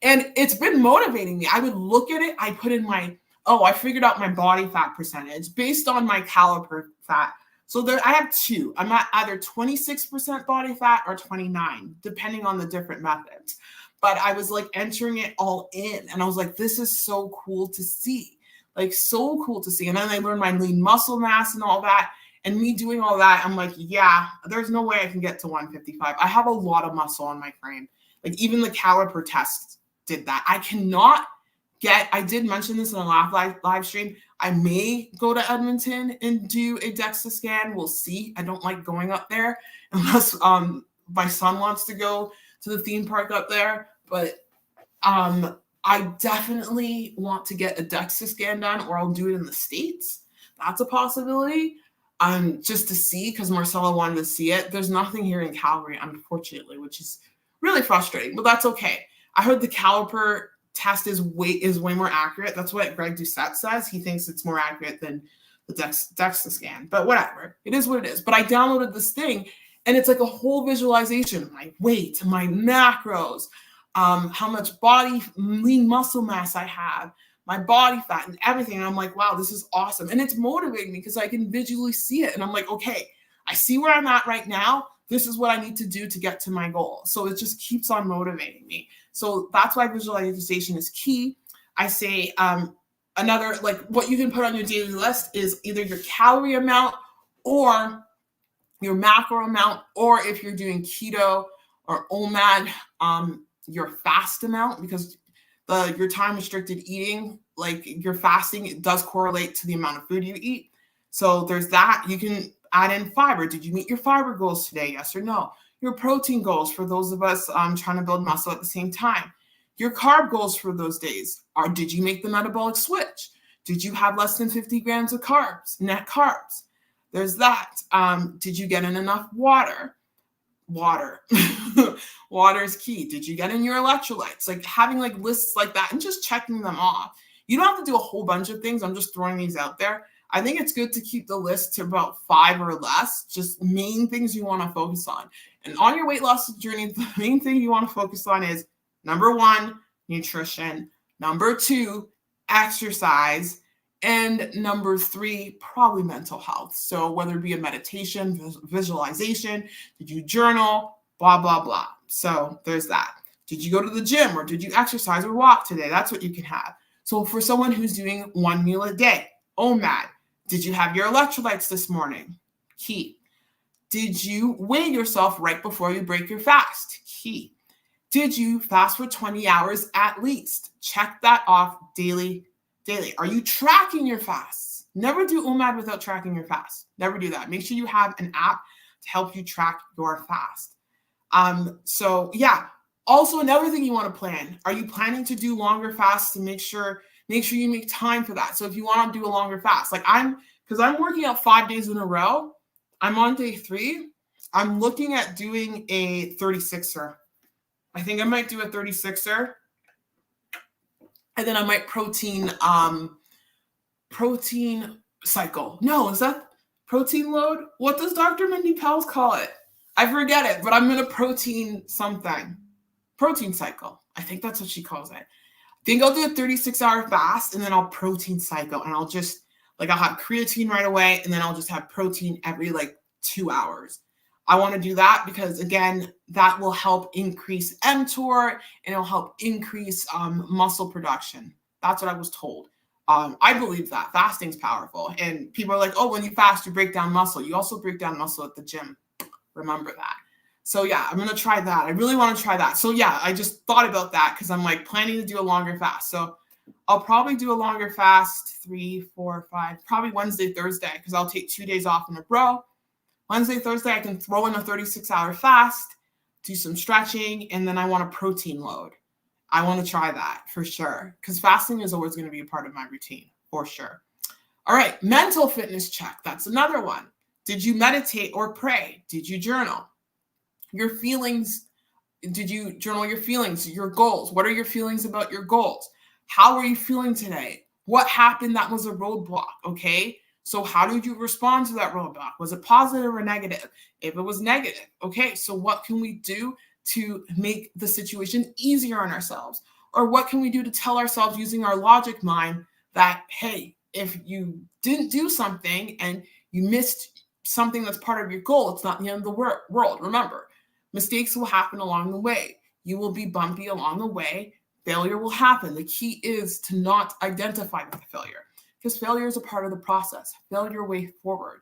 And it's been motivating me. I would look at it. I put in I figured out my body fat percentage based on my caliper fat. So I have two. I'm at either 26% body fat or 29, depending on the different methods. But I was like entering it all in. And I was like, this is so cool to see. Like, so cool to see. And then I learned my lean muscle mass and all that. And me doing all that, I'm like, yeah, there's no way I can get to 155. I have a lot of muscle on my frame. Like, even the caliper test did that. I did mention this in a live stream. I may go to Edmonton and do a DEXA scan. We'll see. I don't like going up there unless my son wants to go to the theme park up there. But I definitely want to get a DEXA scan done, or I'll do it in the States. That's a possibility. Just to see, because Marcella wanted to see it. There's nothing here in Calgary, unfortunately, which is really frustrating, but that's okay. I heard the caliper test is way more accurate. That's what Greg Doucette says. He thinks it's more accurate than the DEXA scan, but whatever. It is what it is. But I downloaded this thing, and it's like a whole visualization of my weight, my macros, how much lean muscle mass I have, my body fat, and everything. And I'm like, wow, this is awesome. And it's motivating me because I can visually see it. And I'm like, okay, I see where I'm at right now. This is what I need to do to get to my goal. So it just keeps on motivating me. So that's why visualization is key. I say another, like, what you can put on your daily list is either your calorie amount or your macro amount, or if you're doing keto or OMAD, your fast amount, because your time restricted eating, like your fasting, it does correlate to the amount of food you eat. So there's that. You can add in fiber. Did you meet your fiber goals today? Yes or no? Your protein goals for those of us trying to build muscle at the same time. Your carb goals for those days are, did you make the metabolic switch? Did you have less than 50 grams of carbs, net carbs? There's that. Did you get in enough water? Water is key. Did you get in your electrolytes? Like, having like lists like that and just checking them off. You don't have to do a whole bunch of things. I'm just throwing these out there. I think it's good to keep the list to about 5 or less, just main things you want to focus on. And on your weight loss journey, the main thing you want to focus on is, number 1, nutrition. Number 2, exercise, and number 3, probably mental health. So whether it be a meditation, visualization, did you journal, blah, blah, blah. So there's that. Did you go to the gym or did you exercise or walk today? That's what you can have. So for someone who's doing 1 meal a day, OMAD, did you have your electrolytes this morning? Key. Did you weigh yourself right before you break your fast? Key. Did you fast for 20 hours at least? Check that off daily. Are you tracking your fasts? Never do OMAD without tracking your fast. Never do that. Make sure you have an app to help you track your fast. So yeah. Also, another thing you want to plan. Are you planning to do longer fasts to make sure you make time for that? So if you want to do a longer fast, like because I'm working out 5 days in a row, I'm on day 3. I'm looking at doing a 36er. I think I might do a 36er. And then I might protein cycle. No, is that protein load? What does Dr. Mindy Pels call it? I forget it, but I'm going to protein something. Protein cycle. I think that's what she calls it. I think I'll do a 36-hour fast and then I'll protein cycle, and I'll have creatine right away, and then I'll just have protein every 2 hours. I want to do that because, again, that will help increase mTOR and it'll help increase muscle production. That's what I was told. I believe that fasting's powerful, and people are like, oh, when you fast, you break down muscle. You also break down muscle at the gym. Remember that. So yeah, I'm going to try that. I really want to try that. So yeah, I just thought about that because I'm planning to do a longer fast. So I'll probably do a longer fast, 3, 4, 5, probably Wednesday, Thursday, because I'll take 2 days off in a row. Wednesday, Thursday, I can throw in a 36-hour fast, do some stretching, and then I want a protein load. I want to try that for sure because fasting is always going to be a part of my routine for sure. All right, mental fitness check. That's another one. Did you meditate or pray? Did you journal? Your feelings, did you journal your feelings, your goals? What are your feelings about your goals? How are you feeling today? What happened that was a roadblock, okay? So how did you respond to that roadblock? Was it positive or negative? If it was negative, okay, so what can we do to make the situation easier on ourselves? Or what can we do to tell ourselves using our logic mind that, hey, if you didn't do something and you missed something that's part of your goal, it's not the end of the world. Remember, mistakes will happen along the way. You will be bumpy along the way. Failure will happen. The key is to not identify with failure because failure is a part of the process. Failure way forward.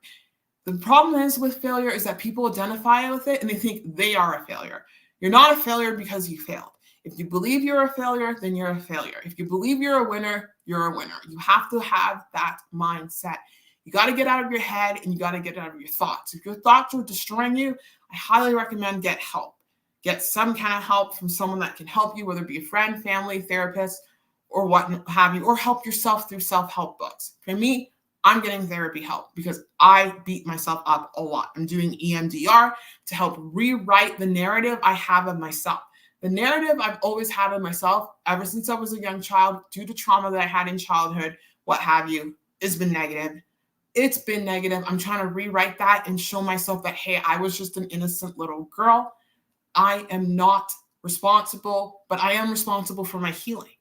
The problem is with failure is that people identify with it and they think they are a failure. You're not a failure because you failed. If you believe you're a failure, then you're a failure. If you believe you're a winner, you're a winner. You have to have that mindset. You got to get out of your head and you got to get out of your thoughts. If your thoughts are destroying you, I highly recommend get help. Get some kind of help from someone that can help you, whether it be a friend, family, therapist, or what have you, or help yourself through self-help books. For me, I'm getting therapy help because I beat myself up a lot. I'm doing EMDR to help rewrite the narrative I have of myself. The narrative I've always had of myself ever since I was a young child, due to trauma that I had in childhood, what have you, has been negative. It's been negative. I'm trying to rewrite that and show myself that, hey, I was just an innocent little girl. I am not responsible, but I am responsible for my healing.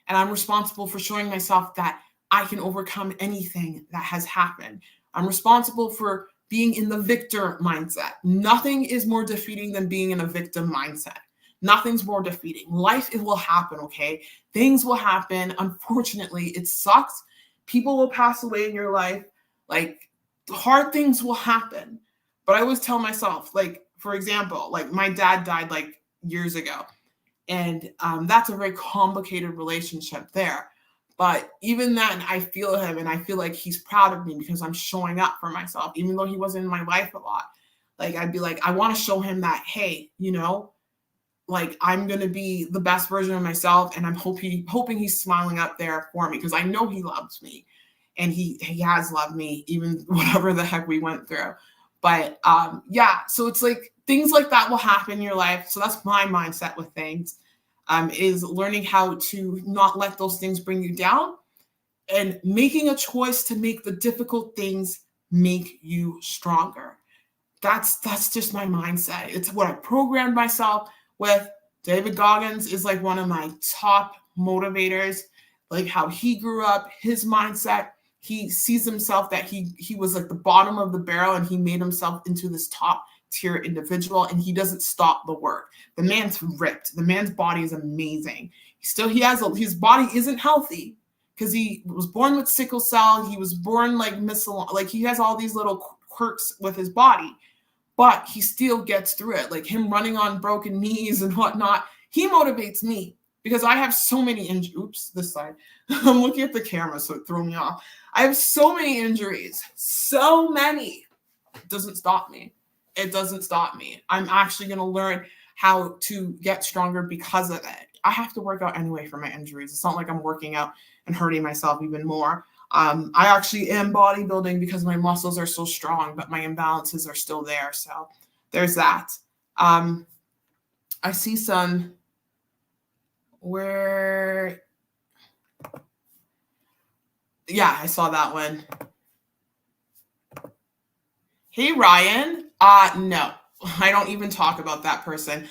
And I'm responsible for showing myself that I can overcome anything that has happened. I'm responsible for being in the victor mindset. Nothing is more defeating than being in a victim mindset. Nothing's more defeating. Life, it will happen, okay? Things will happen. Unfortunately, it sucks. People will pass away in your life. Hard things will happen. But I always tell myself, for example, my dad died years ago. And that's a very complicated relationship there. But even then, I feel him and I feel like he's proud of me because I'm showing up for myself, even though he wasn't in my life a lot. I'd be I want to show him that, hey, I'm going to be the best version of myself. And I'm hoping he's smiling up there for me because I know he loves me and he has loved me, even whatever the heck we went through. But so it's things like that will happen in your life. So that's my mindset with things, is learning how to not let those things bring you down and making a choice to make the difficult things make you stronger. That's just my mindset. It's what I programmed myself with. David Goggins is one of my top motivators. like how he grew up, his mindset. He sees himself that he was like the bottom of the barrel and he made himself into this top tier individual, and he doesn't stop the work. The man's ripped. The man's body is amazing. His body isn't healthy because he was born with sickle cell. He was born like he has all these little quirks with his body, but he still gets through it. Like him running on broken knees and whatnot. He motivates me because I have so many injuries. Oops, this side. I'm looking at the camera, so it threw me off. I have so many injuries. So many. It doesn't stop me. It doesn't stop me. I'm actually going to learn how to get stronger because of it. I have to work out anyway for my injuries. It's not like I'm working out and hurting myself even more. I actually am bodybuilding because my muscles are so strong, but my imbalances are still there. So there's that. I see some where, yeah, I saw that one. Hey, Ryan. No, I don't even talk about that person.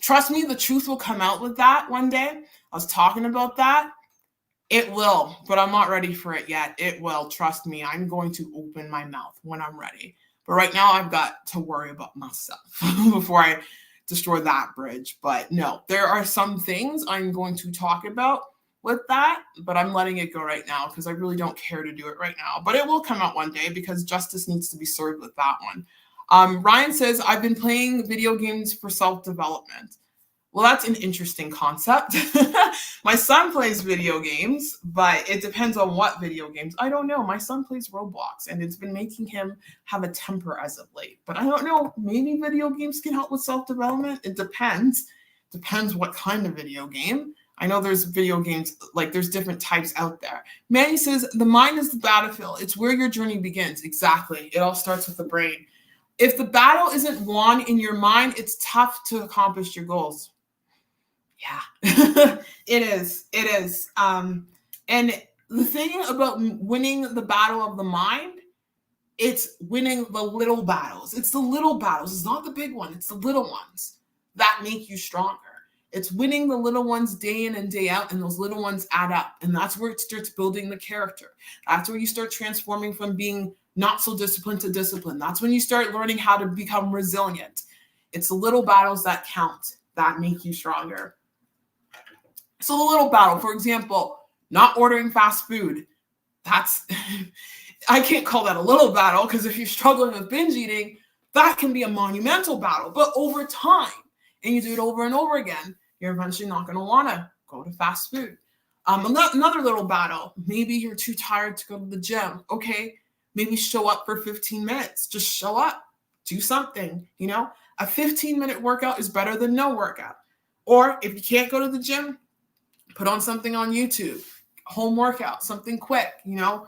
Trust me, the truth will come out with that one day. I was talking about that. It will, but I'm not ready for it yet. It will. Trust me. I'm going to open my mouth when I'm ready. But right now I've got to worry about myself before I destroy that bridge. But no, there are some things I'm going to talk about with that, but I'm letting it go right now because I really don't care to do it right now. But it will come out one day because justice needs to be served with that one. Ryan says, I've been playing video games for self-development. Well, that's an interesting concept. My son plays video games, but it depends on what video games. I don't know. My son plays Roblox, and it's been making him have a temper as of late. But I don't know. Maybe video games can help with self-development. It depends. Depends what kind of video game. I know there's video games, like there's different types out there. Manny says, the mind is the battlefield. It's where your journey begins. Exactly. It all starts with the brain. If the battle isn't won in your mind, it's tough to accomplish your goals. Yeah, it is. It is. And the thing about winning the battle of the mind, it's winning the little battles. It's the little battles. It's not the big one. It's the little ones that make you stronger. It's winning the little ones day in and day out, and those little ones add up. And that's where it starts building the character. That's where you start transforming from being not so disciplined to disciplined. That's when you start learning how to become resilient. It's the little battles that count, that make you stronger. So the little battle, for example, not ordering fast food. That's, I can't call that a little battle because if you're struggling with binge eating, that can be a monumental battle. But over time, and you do it over and over again, you're eventually not going to want to go to fast food. Another little battle, maybe you're too tired to go to the gym. Okay, maybe show up for 15 minutes. Just show up, do something, you know? A 15-minute workout is better than no workout. Or if you can't go to the gym, put on something on YouTube, home workout, something quick, you know,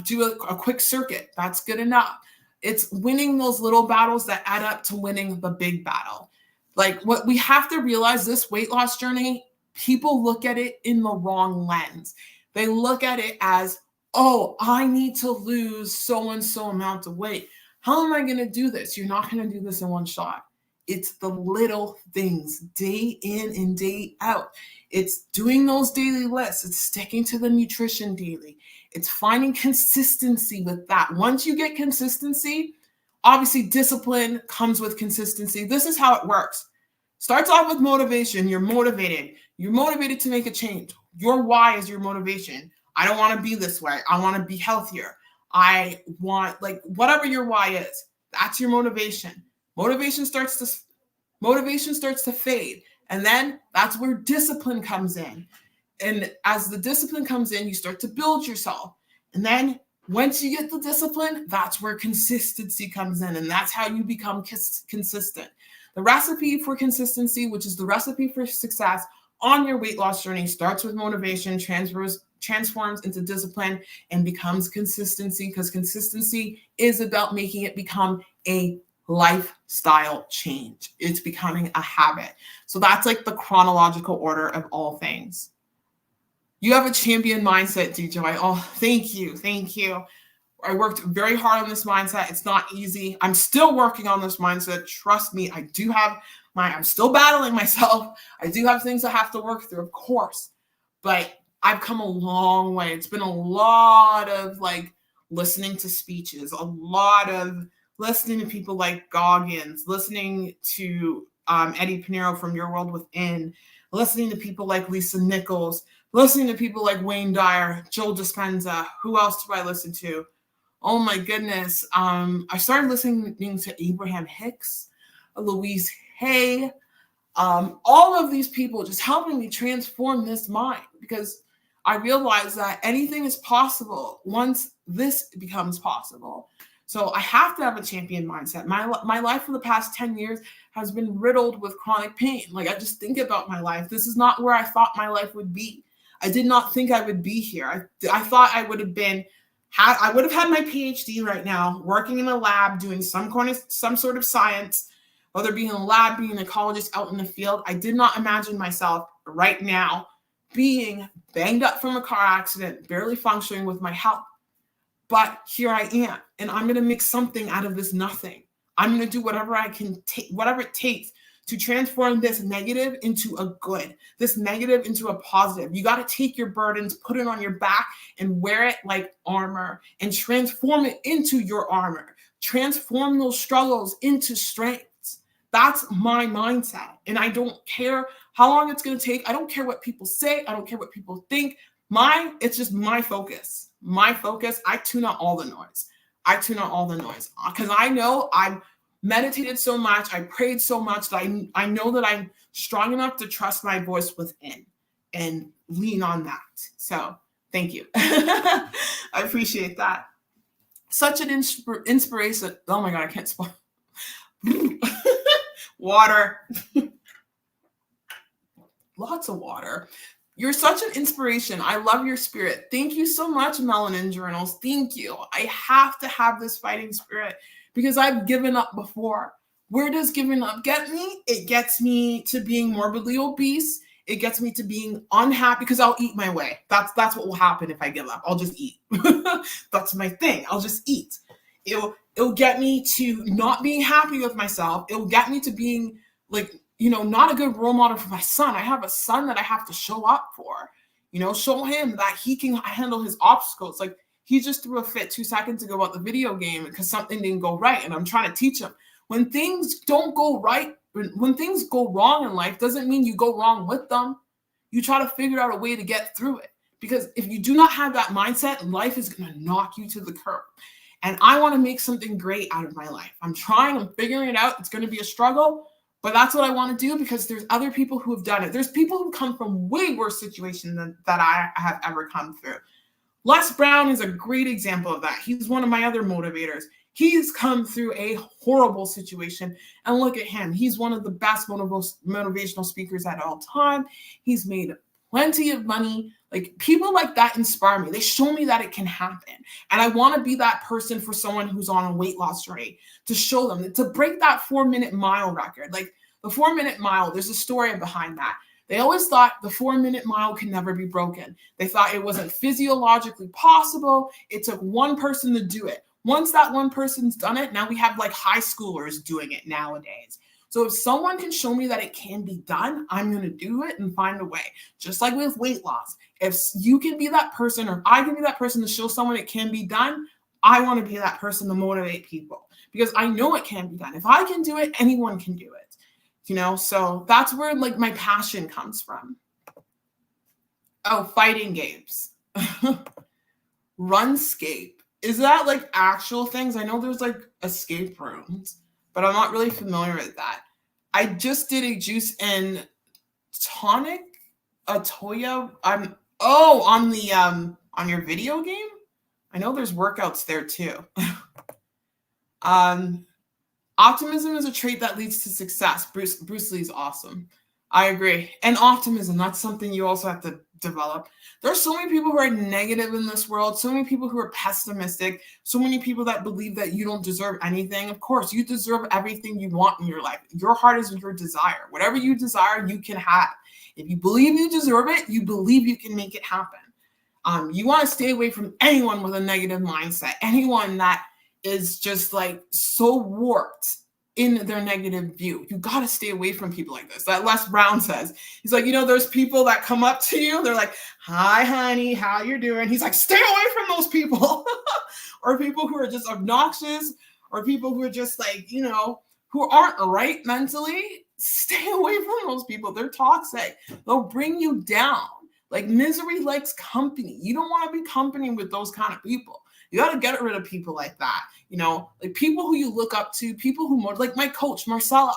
do a quick circuit. That's good enough. It's winning those little battles that add up to winning the big battle. Like what we have to realize, this weight loss journey, people look at it in the wrong lens. They look at it as, oh, I need to lose so-and-so amount of weight. How am I going to do this? You're not going to do this in one shot. It's the little things, day in and day out. It's doing those daily lists. It's sticking to the nutrition daily. It's finding consistency with that. Once you get consistency, obviously discipline comes with consistency. This is how it works. Starts off with motivation. You're motivated. You're motivated to make a change. Your why is your motivation. I don't want to be this way. I want to be healthier. I want, like, whatever your why is, that's your motivation. Motivation starts to fade. And then that's where discipline comes in. And as the discipline comes in, you start to build yourself. And then once you get the discipline, that's where consistency comes in. And that's how you become consistent. The recipe for consistency, which is the recipe for success on your weight loss journey, starts with motivation, transforms into discipline, and becomes consistency, because consistency is about making it become a lifestyle change. It's becoming a habit. So that's like the chronological order of all things. You have a champion mindset, DJ. Oh, thank you. Thank you. I worked very hard on this mindset. It's not easy. I'm still working on this mindset. Trust me, I'm still battling myself. I do have things I have to work through, of course. But I've come a long way. It's been a lot of like listening to speeches, a lot of listening to people like Goggins, listening to Eddie Pinero from Your World Within, listening to people like Lisa Nichols, listening to people like Wayne Dyer, Joe Dispenza. Who else do I listen to? Oh my goodness. I started listening to Abraham Hicks, Louise Hay, all of these people just helping me transform this mind, because I realized that anything is possible once this becomes possible. So I have to have a champion mindset. My life for the past 10 years has been riddled with chronic pain. Like, I just think about my life. This is not where I thought my life would be. I did not think I would be here. I thought I would have had my PhD right now, working in a lab, doing some sort of science, whether being in a lab, being an ecologist out in the field. I did not imagine myself right now being banged up from a car accident, barely functioning with my health. But here I am, and I'm going to make something out of this nothing. I'm going to do whatever I can take, whatever it takes to transform this negative into a good, this negative into a positive. You got to take your burdens, put it on your back, and wear it like armor, and transform it into your armor. Transform those struggles into strengths. That's my mindset. And I don't care how long it's going to take. I don't care what people say. I don't care what people think. It's just my focus. My focus. I tune out all the noise. Because I know I've meditated so much. I prayed so much that I know that I'm strong enough to trust my voice within and lean on that. So thank you. I appreciate that. Such an inspiration. Oh my God, I can't spell. Water. Lots of water. You're such an inspiration. I love your spirit. Thank you so much, Melanin Journals. Thank you. I have to have this fighting spirit because I've given up before. Where does giving up get me? It gets me to being morbidly obese. It gets me to being unhappy because I'll eat my way. That's what will happen if I give up. I'll just eat. That's my thing. I'll just eat. It'll get me to not being happy with myself. It'll get me to being like, not a good role model for my son. I have a son that I have to show up for, show him that he can handle his obstacles. Like, he just threw a fit 2 seconds ago about the video game because something didn't go right. And I'm trying to teach him when things don't go right, when things go wrong in life, doesn't mean you go wrong with them. You try to figure out a way to get through it, because if you do not have that mindset, life is going to knock you to the curb. And I want to make something great out of my life. I'm figuring it out. It's going to be a struggle. But that's what I want to do because there's other people who have done it. There's people who come from way worse situations than that I have ever come through. Les Brown is a great example of that. He's one of my other motivators. He's come through a horrible situation, and look at him. He's one of the best motivational speakers at all time. He's made plenty of money. Like, people like that inspire me. They show me that it can happen. And I want to be that person for someone who's on a weight loss journey, to show them, to break that 4-minute mile record. Like, the 4-minute mile, there's a story behind that. They always thought the 4-minute mile could never be broken. They thought it wasn't physiologically possible. It took one person to do it. Once that one person's done it, now we have like high schoolers doing it nowadays. So if someone can show me that it can be done, I'm going to do it and find a way. Just like with weight loss. If you can be that person, or I can be that person to show someone it can be done, I want to be that person to motivate people because I know it can be done. If I can do it, anyone can do it. So that's where like my passion comes from. Oh, fighting games. Runscape. Is that like actual things? I know there's like escape rooms, but I'm not really familiar with that. I just did a juice and tonic, a Toya. On your video game. I know there's workouts there too. Optimism is a trait that leads to success. Bruce Lee's awesome. I agree. And optimism, that's something you also have to develop. There's so many people who are negative in this world, so many people who are pessimistic, so many people that believe that you don't deserve anything. Of course, you deserve everything you want in your life. Your heart is your desire. Whatever you desire, you can have. If you believe you deserve it, you believe you can make it happen. You want to stay away from anyone with a negative mindset, anyone that is just like so warped in their negative view. You got to stay away from people like this. That Les Brown says, he's like, there's people that come up to you. They're like, hi, honey, how you doing? He's like, stay away from those people. Or people who are just obnoxious, or people who are just like, who aren't right mentally. Stay away from those people. They're toxic. They'll bring you down. Like, misery likes company. You don't want to be company with those kind of people. You got to get rid of people like that. Like people who you look up to, people who like my coach, Marcella.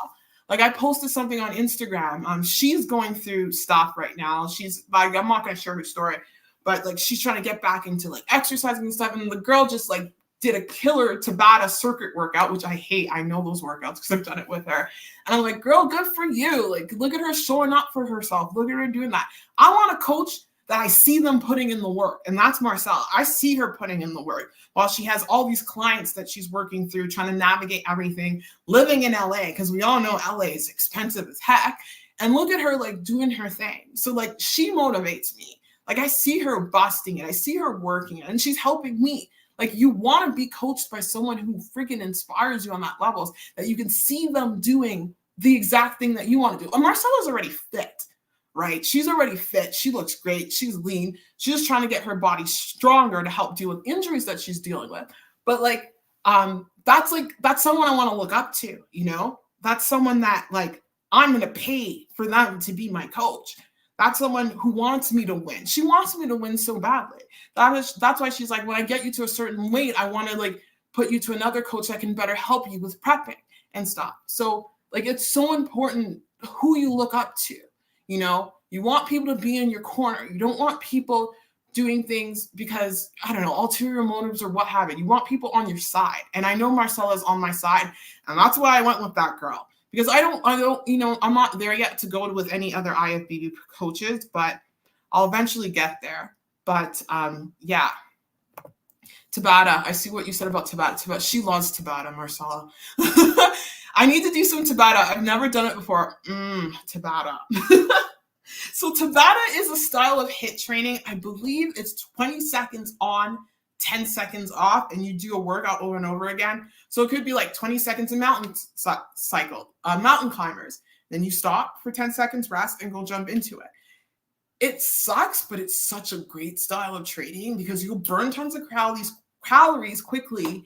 Like, I posted something on Instagram. She's going through stuff right now. I'm not going to share her story, but like, she's trying to get back into like exercising and stuff. And the girl just like did a killer Tabata circuit workout, which I hate. I know those workouts because I've done it with her. And I'm like, girl, good for you. Like, look at her showing up for herself. Look at her doing that. I want a coach that I see them putting in the work. And that's Marcella. I see her putting in the work while she has all these clients that she's working through, trying to navigate everything, living in LA, because we all know LA is expensive as heck. And look at her like doing her thing. So like, she motivates me. Like, I see her busting it. I see her working it, and she's helping me. Like, you want to be coached by someone who freaking inspires you on that levels, that you can see them doing the exact thing that you want to do. And Marcella's already fit, right? She's already fit. She looks great. She's lean. She's just trying to get her body stronger to help deal with injuries that she's dealing with. But like, that's someone I want to look up to, That's someone that like, I'm going to pay for them to be my coach. That's someone who wants me to win. She wants me to win so badly. That's why she's like, when I get you to a certain weight, I want to like put you to another coach that can better help you with prepping and stuff. So like, it's so important who you look up to. You want people to be in your corner. You don't want people doing things because, I don't know, ulterior motives or what have you. You want people on your side. And I know Marcella's on my side. And that's why I went with that girl. Because I don't, I'm not there yet to go with any other IFBB coaches, but I'll eventually get there. But yeah, Tabata. I see what you said about Tabata. She loves Tabata, Marcella. I need to do some Tabata. I've never done it before. Tabata. So Tabata is a style of HIIT training. I believe it's 20 seconds on, 10 seconds off, and you do a workout over and over again. So it could be like 20 seconds in mountain cycle, mountain climbers. Then you stop for 10 seconds, rest, and go jump into it. It sucks, but it's such a great style of training because you'll burn tons of calories quickly,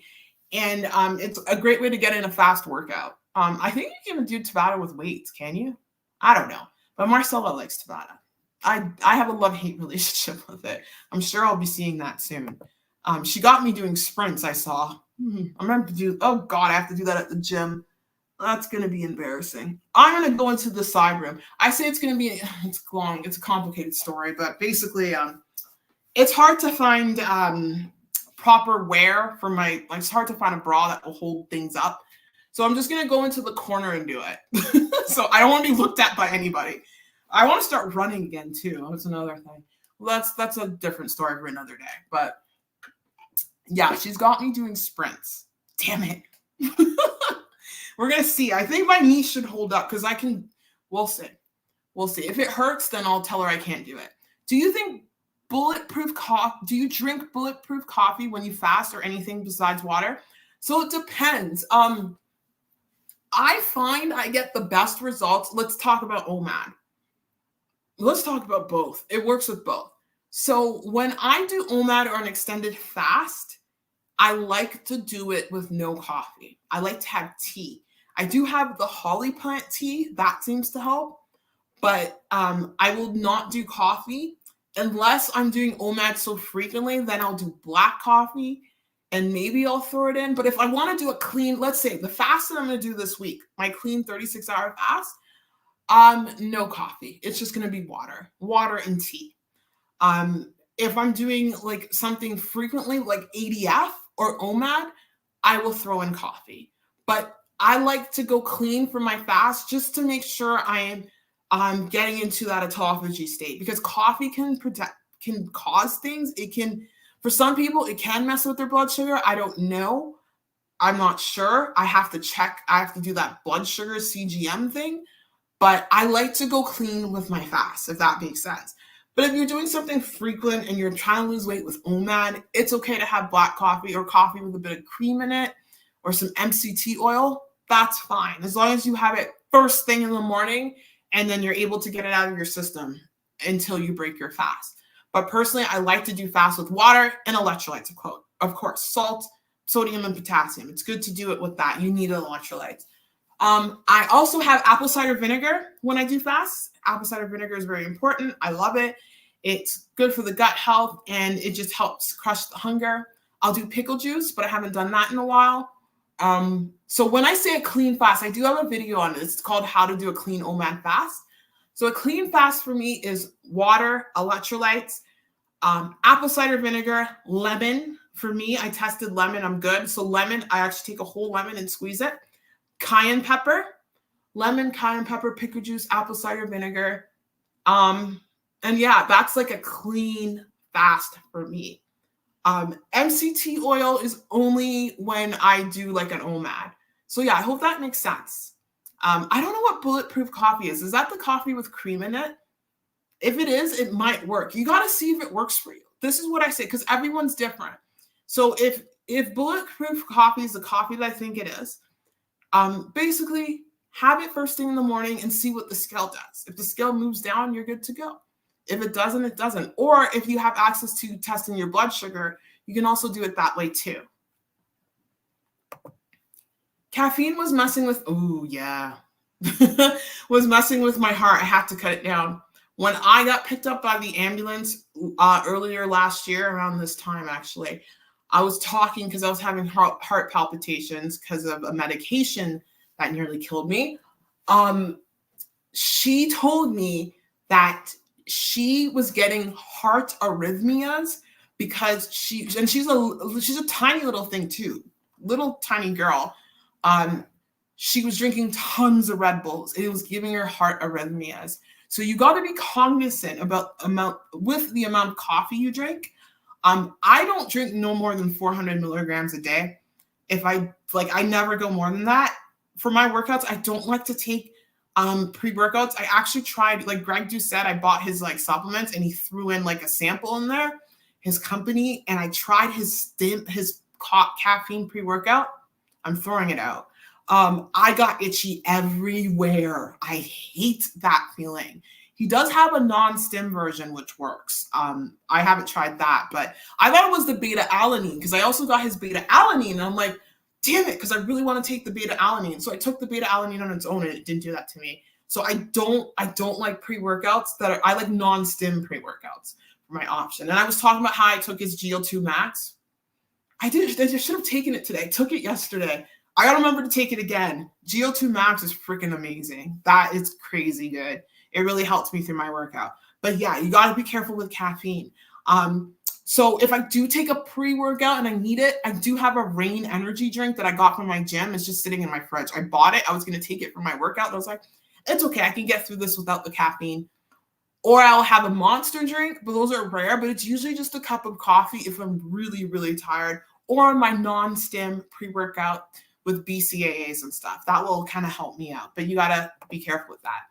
and it's a great way to get in a fast workout. I think you can do Tabata with weights, can you? I don't know. But Marcella likes Tabata. I have a love-hate relationship with it. I'm sure I'll be seeing that soon. She got me doing sprints, I saw. I'm going to do, oh God, I have to do that at the gym. That's going to be embarrassing. I'm going to go into the side room. I say it's going to be, it's long, it's a complicated story, but basically, it's hard to find proper wear for like it's hard to find a bra that will hold things up. So I'm just going to go into the corner and do it. So I don't want to be looked at by anybody. I want to start running again too. That's another thing. Well, that's a different story for another day. But yeah, she's got me doing sprints. Damn it. We're going to see. I think my knee should hold up because we'll see. We'll see. If it hurts, then I'll tell her I can't do it. Do you think do you drink bulletproof coffee when you fast or anything besides water? So it depends. I find I get the best results. Let's talk about OMAD. Let's talk about both. It works with both. So when I do OMAD or an extended fast, I like to do it with no coffee. I like to have tea. I do have the holly plant tea. That seems to help. But I will not do coffee unless I'm doing OMAD so frequently. Then I'll do black coffee. And maybe I'll throw it in. But if I want to do a clean, let's say the fast that I'm going to do this week, my clean 36-hour fast, no coffee. It's just going to be water and tea. If I'm doing like something frequently like ADF or OMAD, I will throw in coffee. But I like to go clean for my fast just to make sure I am getting into that autophagy state, because coffee can cause things. For some people, it can mess with their blood sugar. I don't know. I'm not sure. I have to check. I have to do that blood sugar CGM thing. But I like to go clean with my fast, if that makes sense. But if you're doing something frequent and you're trying to lose weight with OMAD, it's okay to have black coffee or coffee with a bit of cream in it or some MCT oil. that's fine. As long as you have it first thing in the morning and then you're able to get it out of your system until you break your fast. But personally, I like to do fast with water and electrolytes, of course, salt, sodium, and potassium. It's good to do it with that. You need electrolytes. I also have apple cider vinegar when I do fast. Apple cider vinegar is very important. I love it. It's good for the gut health, and it just helps crush the hunger. I'll do pickle juice, but I haven't done that in a while. So when I say a clean fast, I do have a video on it. It's called How to Do a Clean OMAD Fast. So a clean fast for me is water, electrolytes, apple cider vinegar, lemon. For me, I tested lemon. I'm good. So lemon, I actually take a whole lemon and squeeze it. Cayenne pepper, lemon, cayenne pepper, pickle juice, apple cider vinegar. And yeah, that's like a clean fast for me. MCT oil is only when I do like an OMAD. So yeah, I hope that makes sense. I don't know what bulletproof coffee is. Is that the coffee with cream in it? If it is, it might work. You got to see if it works for you. This is what I say, because everyone's different. So if bulletproof coffee is the coffee that I think it is, basically have it first thing in the morning and see what the scale does. If the scale moves down, you're good to go. If it doesn't, it doesn't. Or if you have access to testing your blood sugar, you can also do it that way too. Caffeine was messing with, was messing with my heart. I had to cut it down. When I got picked up by the ambulance earlier last year, around this time actually, I was talking because I was having heart palpitations because of a medication that nearly killed me. She told me that she was getting heart arrhythmias because she's a tiny little thing too, little tiny girl. She was drinking tons of Red Bulls. It was giving her heart arrhythmias. So you got to be cognizant about the amount of coffee you drink. I don't drink no more than 400 milligrams a day. If I never go more than that. For my workouts, I don't like to take pre-workouts. I actually tried, like Greg Doucette, I bought his like supplements and he threw in like a sample in there, his company, and I tried his caffeine pre-workout. I'm throwing it out. I got itchy everywhere. I hate that feeling. He does have a non-stim version, which works. I haven't tried that, but I thought it was the beta-alanine because I also got his beta-alanine. And I'm like, damn it, because I really want to take the beta-alanine. So I took the beta-alanine on its own and it didn't do that to me. So I don't like pre-workouts I like non-stim pre-workouts for my option. And I was talking about how I took his GL2 Max. I should have taken it today. I took it yesterday. I got to remember to take it again. GL2 Max is freaking amazing. That is crazy good. It really helps me through my workout. But yeah, you got to be careful with caffeine. So if I do take a pre-workout and I need it, I do have a Rain energy drink that I got from my gym. It's just sitting in my fridge. I bought it. I was going to take it for my workout. And I was like, it's okay. I can get through this without the caffeine. Or I'll have a Monster drink, but those are rare. But it's usually just a cup of coffee if I'm really, really tired. Or my non-stim pre-workout with BCAAs and stuff. That will kind of help me out. But you got to be careful with that.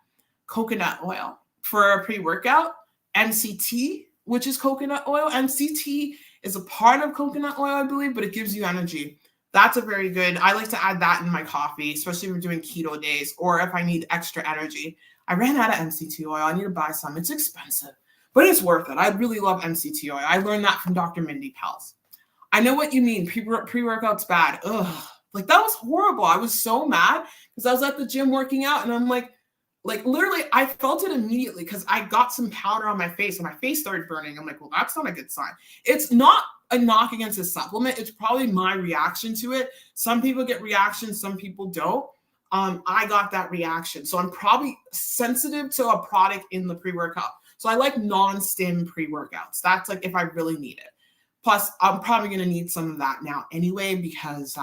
Coconut oil for a pre-workout. MCT, which is coconut oil. MCT is a part of coconut oil, I believe, but it gives you energy. That's a very good, I like to add that in my coffee, especially if we're doing keto days or if I need extra energy. I ran out of MCT oil. I need to buy some. It's expensive, but it's worth it. I really love MCT oil. I learned that from Dr. Mindy Pels. I know what you mean. Pre-workout's bad. Ugh. Like that was horrible. I was so mad because I was at the gym working out and I'm like literally I felt it immediately because I got some powder on my face and my face started burning. I'm like, well, that's not a good sign. It's not a knock against a supplement. It's probably my reaction to it. Some people get reactions, some people don't. I got that reaction. So I'm probably sensitive to a product in the pre-workout. So I like non-stim pre-workouts. That's like if I really need it. Plus, I'm probably going to need some of that now anyway because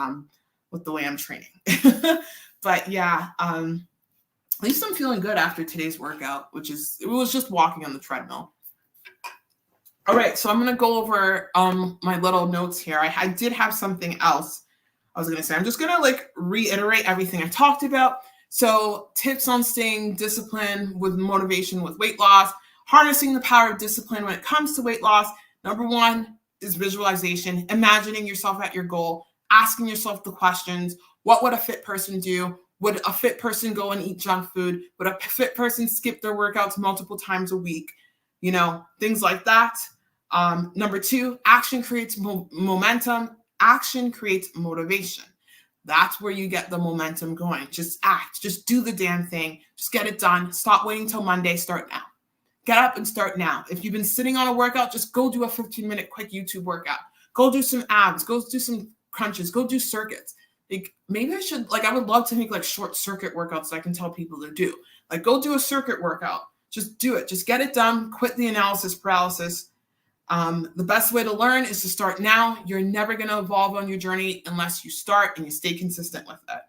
with the way I'm training. But yeah, at least I'm feeling good after today's workout, it was just walking on the treadmill. All right, so I'm going to go over my little notes here. I did have something else I was going to say. I'm just going to reiterate everything I talked about. So tips on staying disciplined with motivation with weight loss, harnessing the power of discipline when it comes to weight loss. Number one is visualization, imagining yourself at your goal, asking yourself the questions, What would a fit person do? Would a fit person go and eat junk food? Would a fit person skip their workouts multiple times a week? Things like that. Number 2, action creates momentum. Action creates motivation. That's where you get the momentum going. Just act. Just do the damn thing. Just get it done. Stop waiting till Monday. Start now. Get up and start now. If you've been sitting on a workout, just go do a 15-minute quick YouTube workout. Go do some abs. Go do some crunches. Go do circuits. Maybe I would love to make short circuit workouts that I can tell people to do. Go do a circuit workout. Just do it. Just get it done. Quit the analysis paralysis. The best way to learn is to start now. You're never going to evolve on your journey unless you start and you stay consistent with it.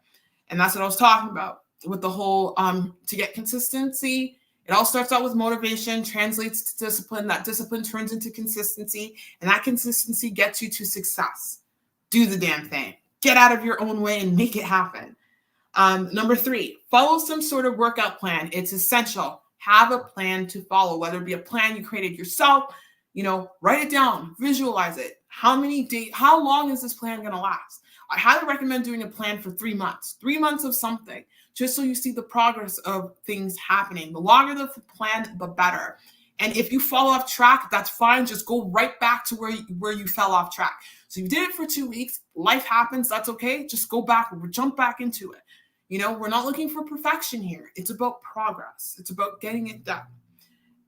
And that's what I was talking about with the whole, to get consistency. It all starts out with motivation, translates to discipline. That discipline turns into consistency, and that consistency gets you to success. Do the damn thing. Get out of your own way and make it happen. Number 3, follow some sort of workout plan. It's essential. Have a plan to follow, whether it be a plan you created yourself. Write it down, visualize it. How long is this plan going to last? I highly recommend doing a plan for 3 months, 3 months of something, just so you see the progress of things happening. The longer the plan, the better. And if you fall off track, that's fine. Just go right back to where you fell off track. So you did it for 2 weeks. Life happens. That's okay. Just go back, jump back into it. We're not looking for perfection here. It's about progress. It's about getting it done.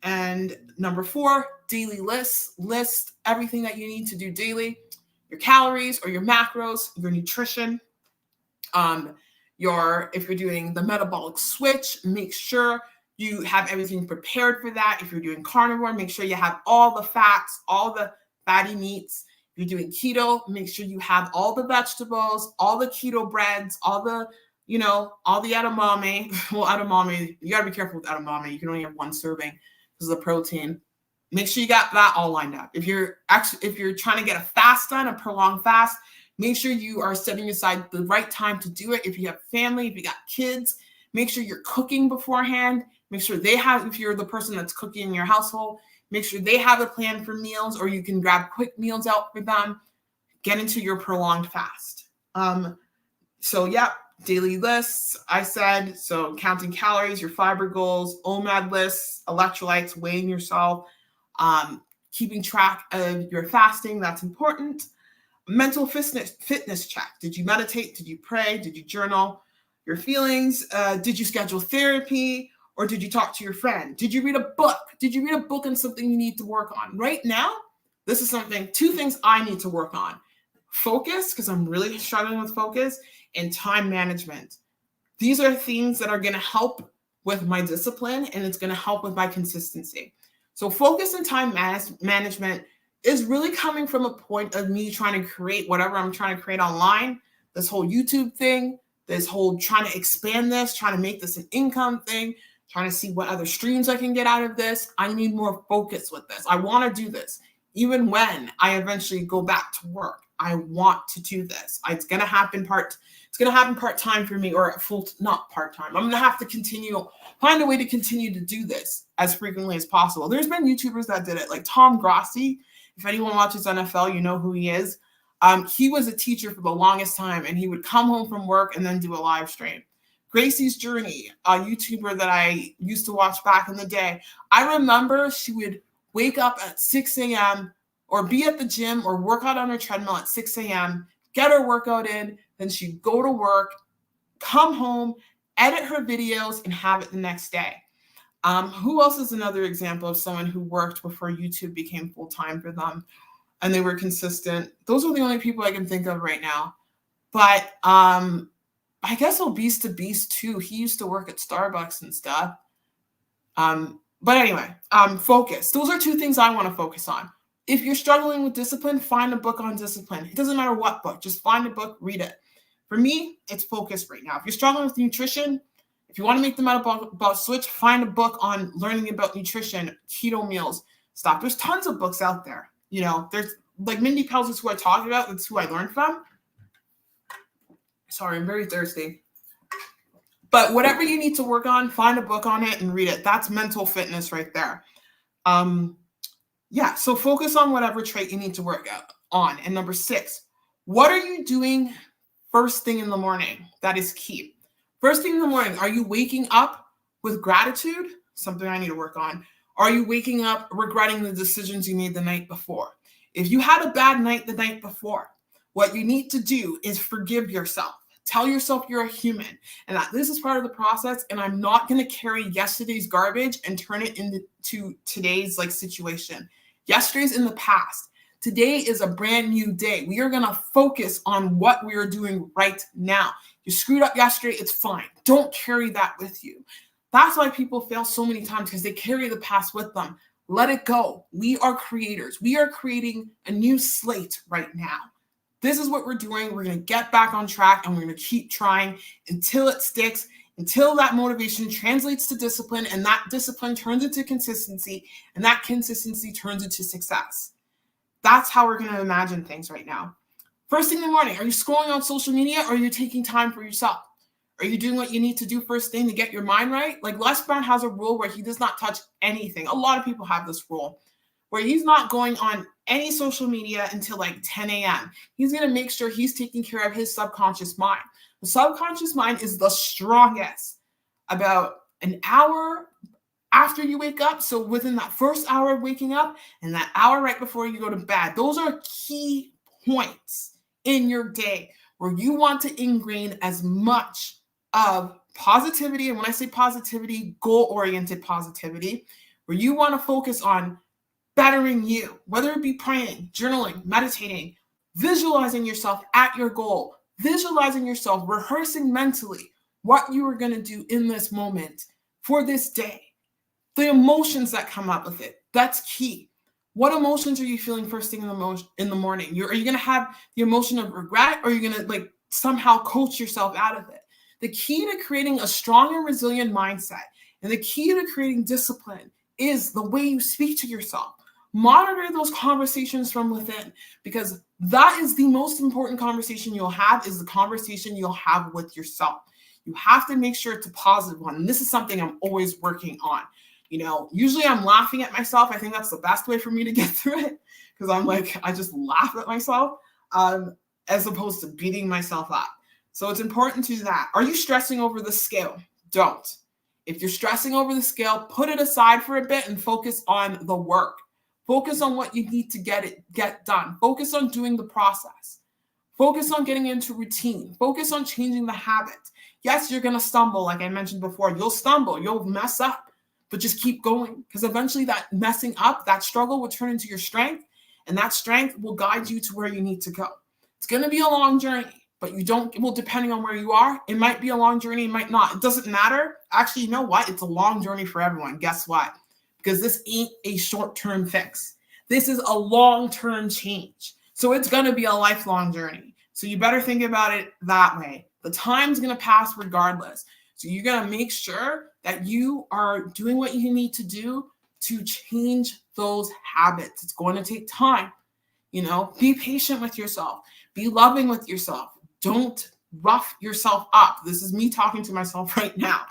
And number 4, daily lists. List everything that you need to do daily. Your calories or your macros, your nutrition. If you're doing the metabolic switch, make sure you have everything prepared for that. If you're doing carnivore, make sure you have all the fats, all the fatty meats. If you're doing keto, make sure you have all the vegetables, all the keto breads, all the edamame. Well, edamame, you gotta be careful with edamame. You can only have 1 serving because of the protein. Make sure you got that all lined up. If you're trying to get a fast done, a prolonged fast, make sure you are setting aside the right time to do it. If you have family, if you got kids, make sure you're cooking beforehand. Make sure if you're the person that's cooking in your household, make sure they have a plan for meals, or you can grab quick meals out for them. Get into your prolonged fast. Daily lists, I said. So counting calories, your fiber goals, OMAD lists, electrolytes, weighing yourself, keeping track of your fasting. That's important. Mental fitness check. Did you meditate? Did you pray? Did you journal your feelings? Did you schedule therapy? Or did you talk to your friend? Did you read a book? Did you read a book on something you need to work on? Right now, this is 2 things I need to work on. Focus, because I'm really struggling with focus, and time management. These are things that are going to help with my discipline, and it's going to help with my consistency. So focus and time management is really coming from a point of me trying to create whatever I'm trying to create online, this whole YouTube thing, this whole trying to expand this, trying to make this an income thing, trying to see what other streams I can get out of this. I need more focus with this. I want to do this. Even when I eventually go back to work, I want to do this. It's going to happen part-time for me, or not part-time. I'm going to have to find a way to continue to do this as frequently as possible. There's been YouTubers that did it, like Tom Grossi. If anyone watches NFL, you know who he is. He was a teacher for the longest time, and he would come home from work and then do a live stream. Gracie's Journey, a YouTuber that I used to watch back in the day. I remember she would wake up at 6 a.m. or be at the gym or work out on her treadmill at 6 a.m., get her workout in, then she'd go to work, come home, edit her videos, and have it the next day. Who else is another example of someone who worked before YouTube became full-time for them and they were consistent? Those are the only people I can think of right now. But I guess Obese to Beast too. He used to work at Starbucks and stuff. But anyway, focus. Those are 2 things I want to focus on. If you're struggling with discipline, find a book on discipline. It doesn't matter what book. Just find a book, read it. For me, it's focus right now. If you're struggling with nutrition, if you want to make the metabolic switch, find a book on learning about nutrition, keto meals, stuff. There's tons of books out there. There's like Mindy Pelz is who I talk about. That's who I learned from. Sorry, I'm very thirsty. But whatever you need to work on, find a book on it and read it. That's mental fitness right there. So focus on whatever trait you need to work on. And number 6, what are you doing first thing in the morning. That is key. First thing in the morning, are you waking up with gratitude? Something I need to work on. Are you waking up regretting the decisions you made the night before? If you had a bad night the night before, what you need to do is forgive yourself. Tell yourself you're a human and that this is part of the process, and I'm not going to carry yesterday's garbage and turn it into today's situation. Yesterday's in the past. Today is a brand new day. We are going to focus on what we are doing right now. You screwed up yesterday, it's fine. Don't carry that with you. That's why people fail so many times, because they carry the past with them. Let it go. We are creators. We are creating a new slate right now. This is what we're doing. We're going to get back on track, and we're going to keep trying until it sticks, until that motivation translates to discipline, and that discipline turns into consistency, and that consistency turns into success. That's how we're going to imagine things right now. First thing in the morning, are you scrolling on social media, or are you taking time for yourself? Are you doing what you need to do first thing to get your mind right? Les Brown has a rule where he does not touch anything. A lot of people have this rule where he's not going on any social media until 10 a.m. He's going to make sure he's taking care of his subconscious mind. The subconscious mind is the strongest about an hour after you wake up. So within that first hour of waking up and that hour right before you go to bed, those are key points in your day where you want to ingrain as much of positivity. And when I say positivity, goal-oriented positivity, where you want to focus on bettering you, whether it be praying, journaling, meditating, visualizing yourself at your goal, visualizing yourself, rehearsing mentally what you are going to do in this moment for this day. The emotions that come up with it, that's key. What emotions are you feeling first thing in the morning? Are you going to have the emotion of regret, or are you going to somehow coach yourself out of it? The key to creating a strong and resilient mindset, and the key to creating discipline, is the way you speak to yourself. Monitor those conversations from within, because that is the most important conversation you'll have, is the conversation you'll have with yourself. You have to make sure it's a positive one. And this is something I'm always working on. Usually I'm laughing at myself. I think that's the best way for me to get through it, because I just laugh at myself as opposed to beating myself up. So it's important to do that. Are you stressing over the scale? Don't. If you're stressing over the scale, put it aside for a bit and focus on the work. Focus on what you need to get done. Focus on doing the process. Focus on getting into routine. Focus on changing the habit. Yes, you're going to stumble. Like I mentioned before, you'll stumble. You'll mess up. But just keep going, because eventually that messing up, that struggle will turn into your strength, and that strength will guide you to where you need to go. It's going to be a long journey, but depending on where you are, it might be a long journey, it might not. It doesn't matter. Actually, you know what? It's a long journey for everyone. Guess what? Because this ain't a short-term fix. This is a long-term change. So it's going to be a lifelong journey. So you better think about it that way. The time's going to pass regardless. So you're going to make sure that you are doing what you need to do to change those habits. It's going to take time. Be patient with yourself. Be loving with yourself. Don't rough yourself up. This is me talking to myself right now.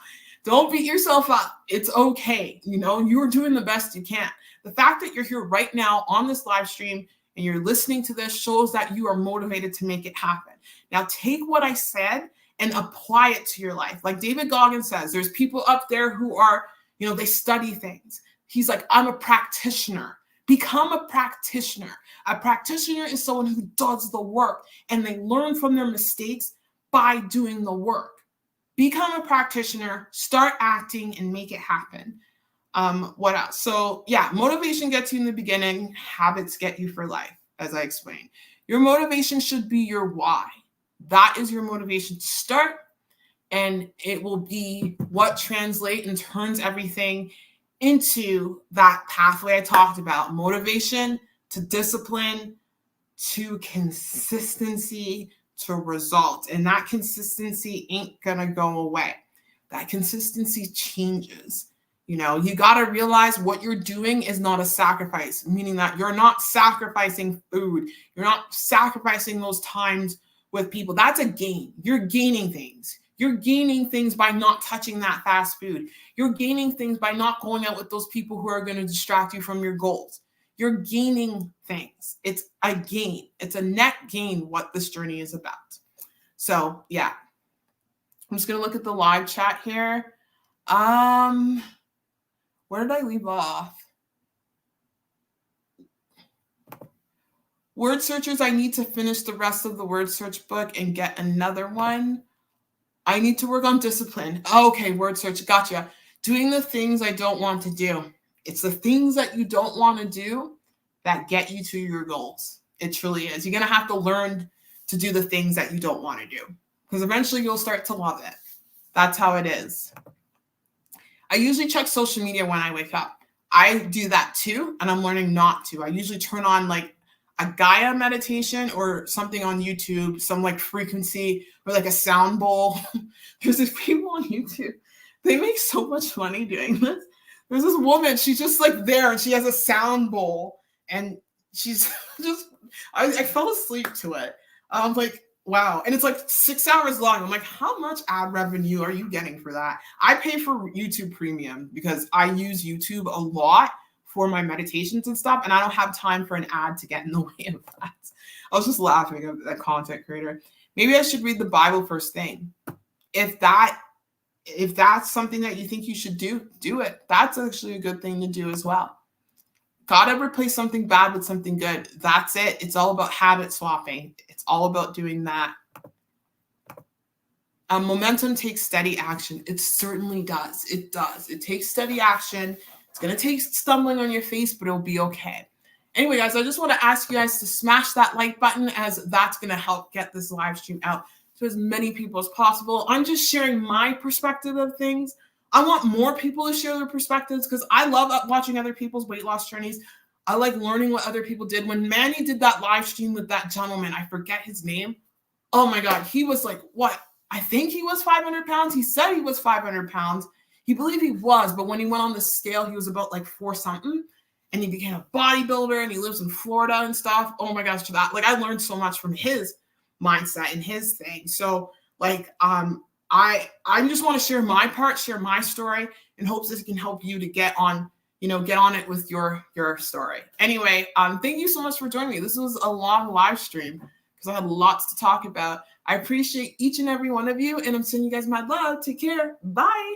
Don't beat yourself up. It's okay. You're doing the best you can. The fact that you're here right now on this live stream and you're listening to this shows that you are motivated to make it happen. Now take what I said and apply it to your life. Like David Goggins says, there's people up there who are, they study things. He's like, I'm a practitioner. Become a practitioner. A practitioner is someone who does the work, and they learn from their mistakes by doing the work. Become a practitioner, start acting, and make it happen. What else? So yeah, motivation gets you in the beginning. Habits get you for life, as I explained. Your motivation should be your why. That is your motivation to start, and it will be what translates and turns everything into that pathway I talked about. Motivation to discipline, to consistency, to result. And that consistency ain't gonna go away. That consistency changes. You got to realize what you're doing is not a sacrifice, meaning that you're not sacrificing food. You're not sacrificing those times with people. That's a gain. You're gaining things. You're gaining things by not touching that fast food. You're gaining things by not going out with those people who are going to distract you from your goals. You're gaining things. It's a gain. It's a net gain what this journey is about. So yeah, I'm just going to look at the live chat here. Where did I leave off? Word searchers, I need to finish the rest of the word search book and get another one. I need to work on discipline. Okay, word search, gotcha. Doing the things I don't want to do. It's the things that you don't want to do that get you to your goals. It truly is. You're going to have to learn to do the things that you don't want to do, because eventually you'll start to love it. That's how it is. I usually check social media when I wake up. I do that too, and I'm learning not to. I usually turn on like a Gaia meditation or something on YouTube, some like frequency or like a sound bowl. There's these people on YouTube. They make so much money doing this. There's this woman, she's just like there and she has a sound bowl and she's just, I fell asleep to it. I'm like, wow. And it's like 6 hours long. I'm like, how much ad revenue are you getting for that? I pay for YouTube Premium because I use YouTube a lot for my meditations and stuff, and I don't have time for an ad to get in the way of that. I was just laughing at that content creator. Maybe I should read the Bible first thing. If that's something that you think you should do it. That's actually a good thing to do as well. God replace something bad with something good. That's it. It's all about habit swapping. It's all about doing that. Momentum takes steady action. It certainly does. It does. It takes steady action. It's going to take stumbling on your face, but it'll be okay. Anyway, guys, I just want to ask you guys to smash that like button, as that's going to help get this live stream out to as many people as possible. I'm just sharing my perspective of things. I want more people to share their perspectives because I love watching other people's weight loss journeys. I like learning what other people did. When Manny did that live stream with that gentleman, I forget his name. Oh my God, he was like, what? I think he was 500 pounds. He said he was 500 pounds. He believed he was, but when he went on the scale, he was about like 4 something. And he became a bodybuilder and he lives in Florida and stuff. Oh my gosh, I learned so much from his mindset and his thing. So like, I just want to share my part, share my story, in hopes this can help you to get on it with your story. Anyway, thank you so much for joining me. This was a long live stream because I had lots to talk about. I appreciate each and every one of you, and I'm sending you guys my love. Take care. Bye.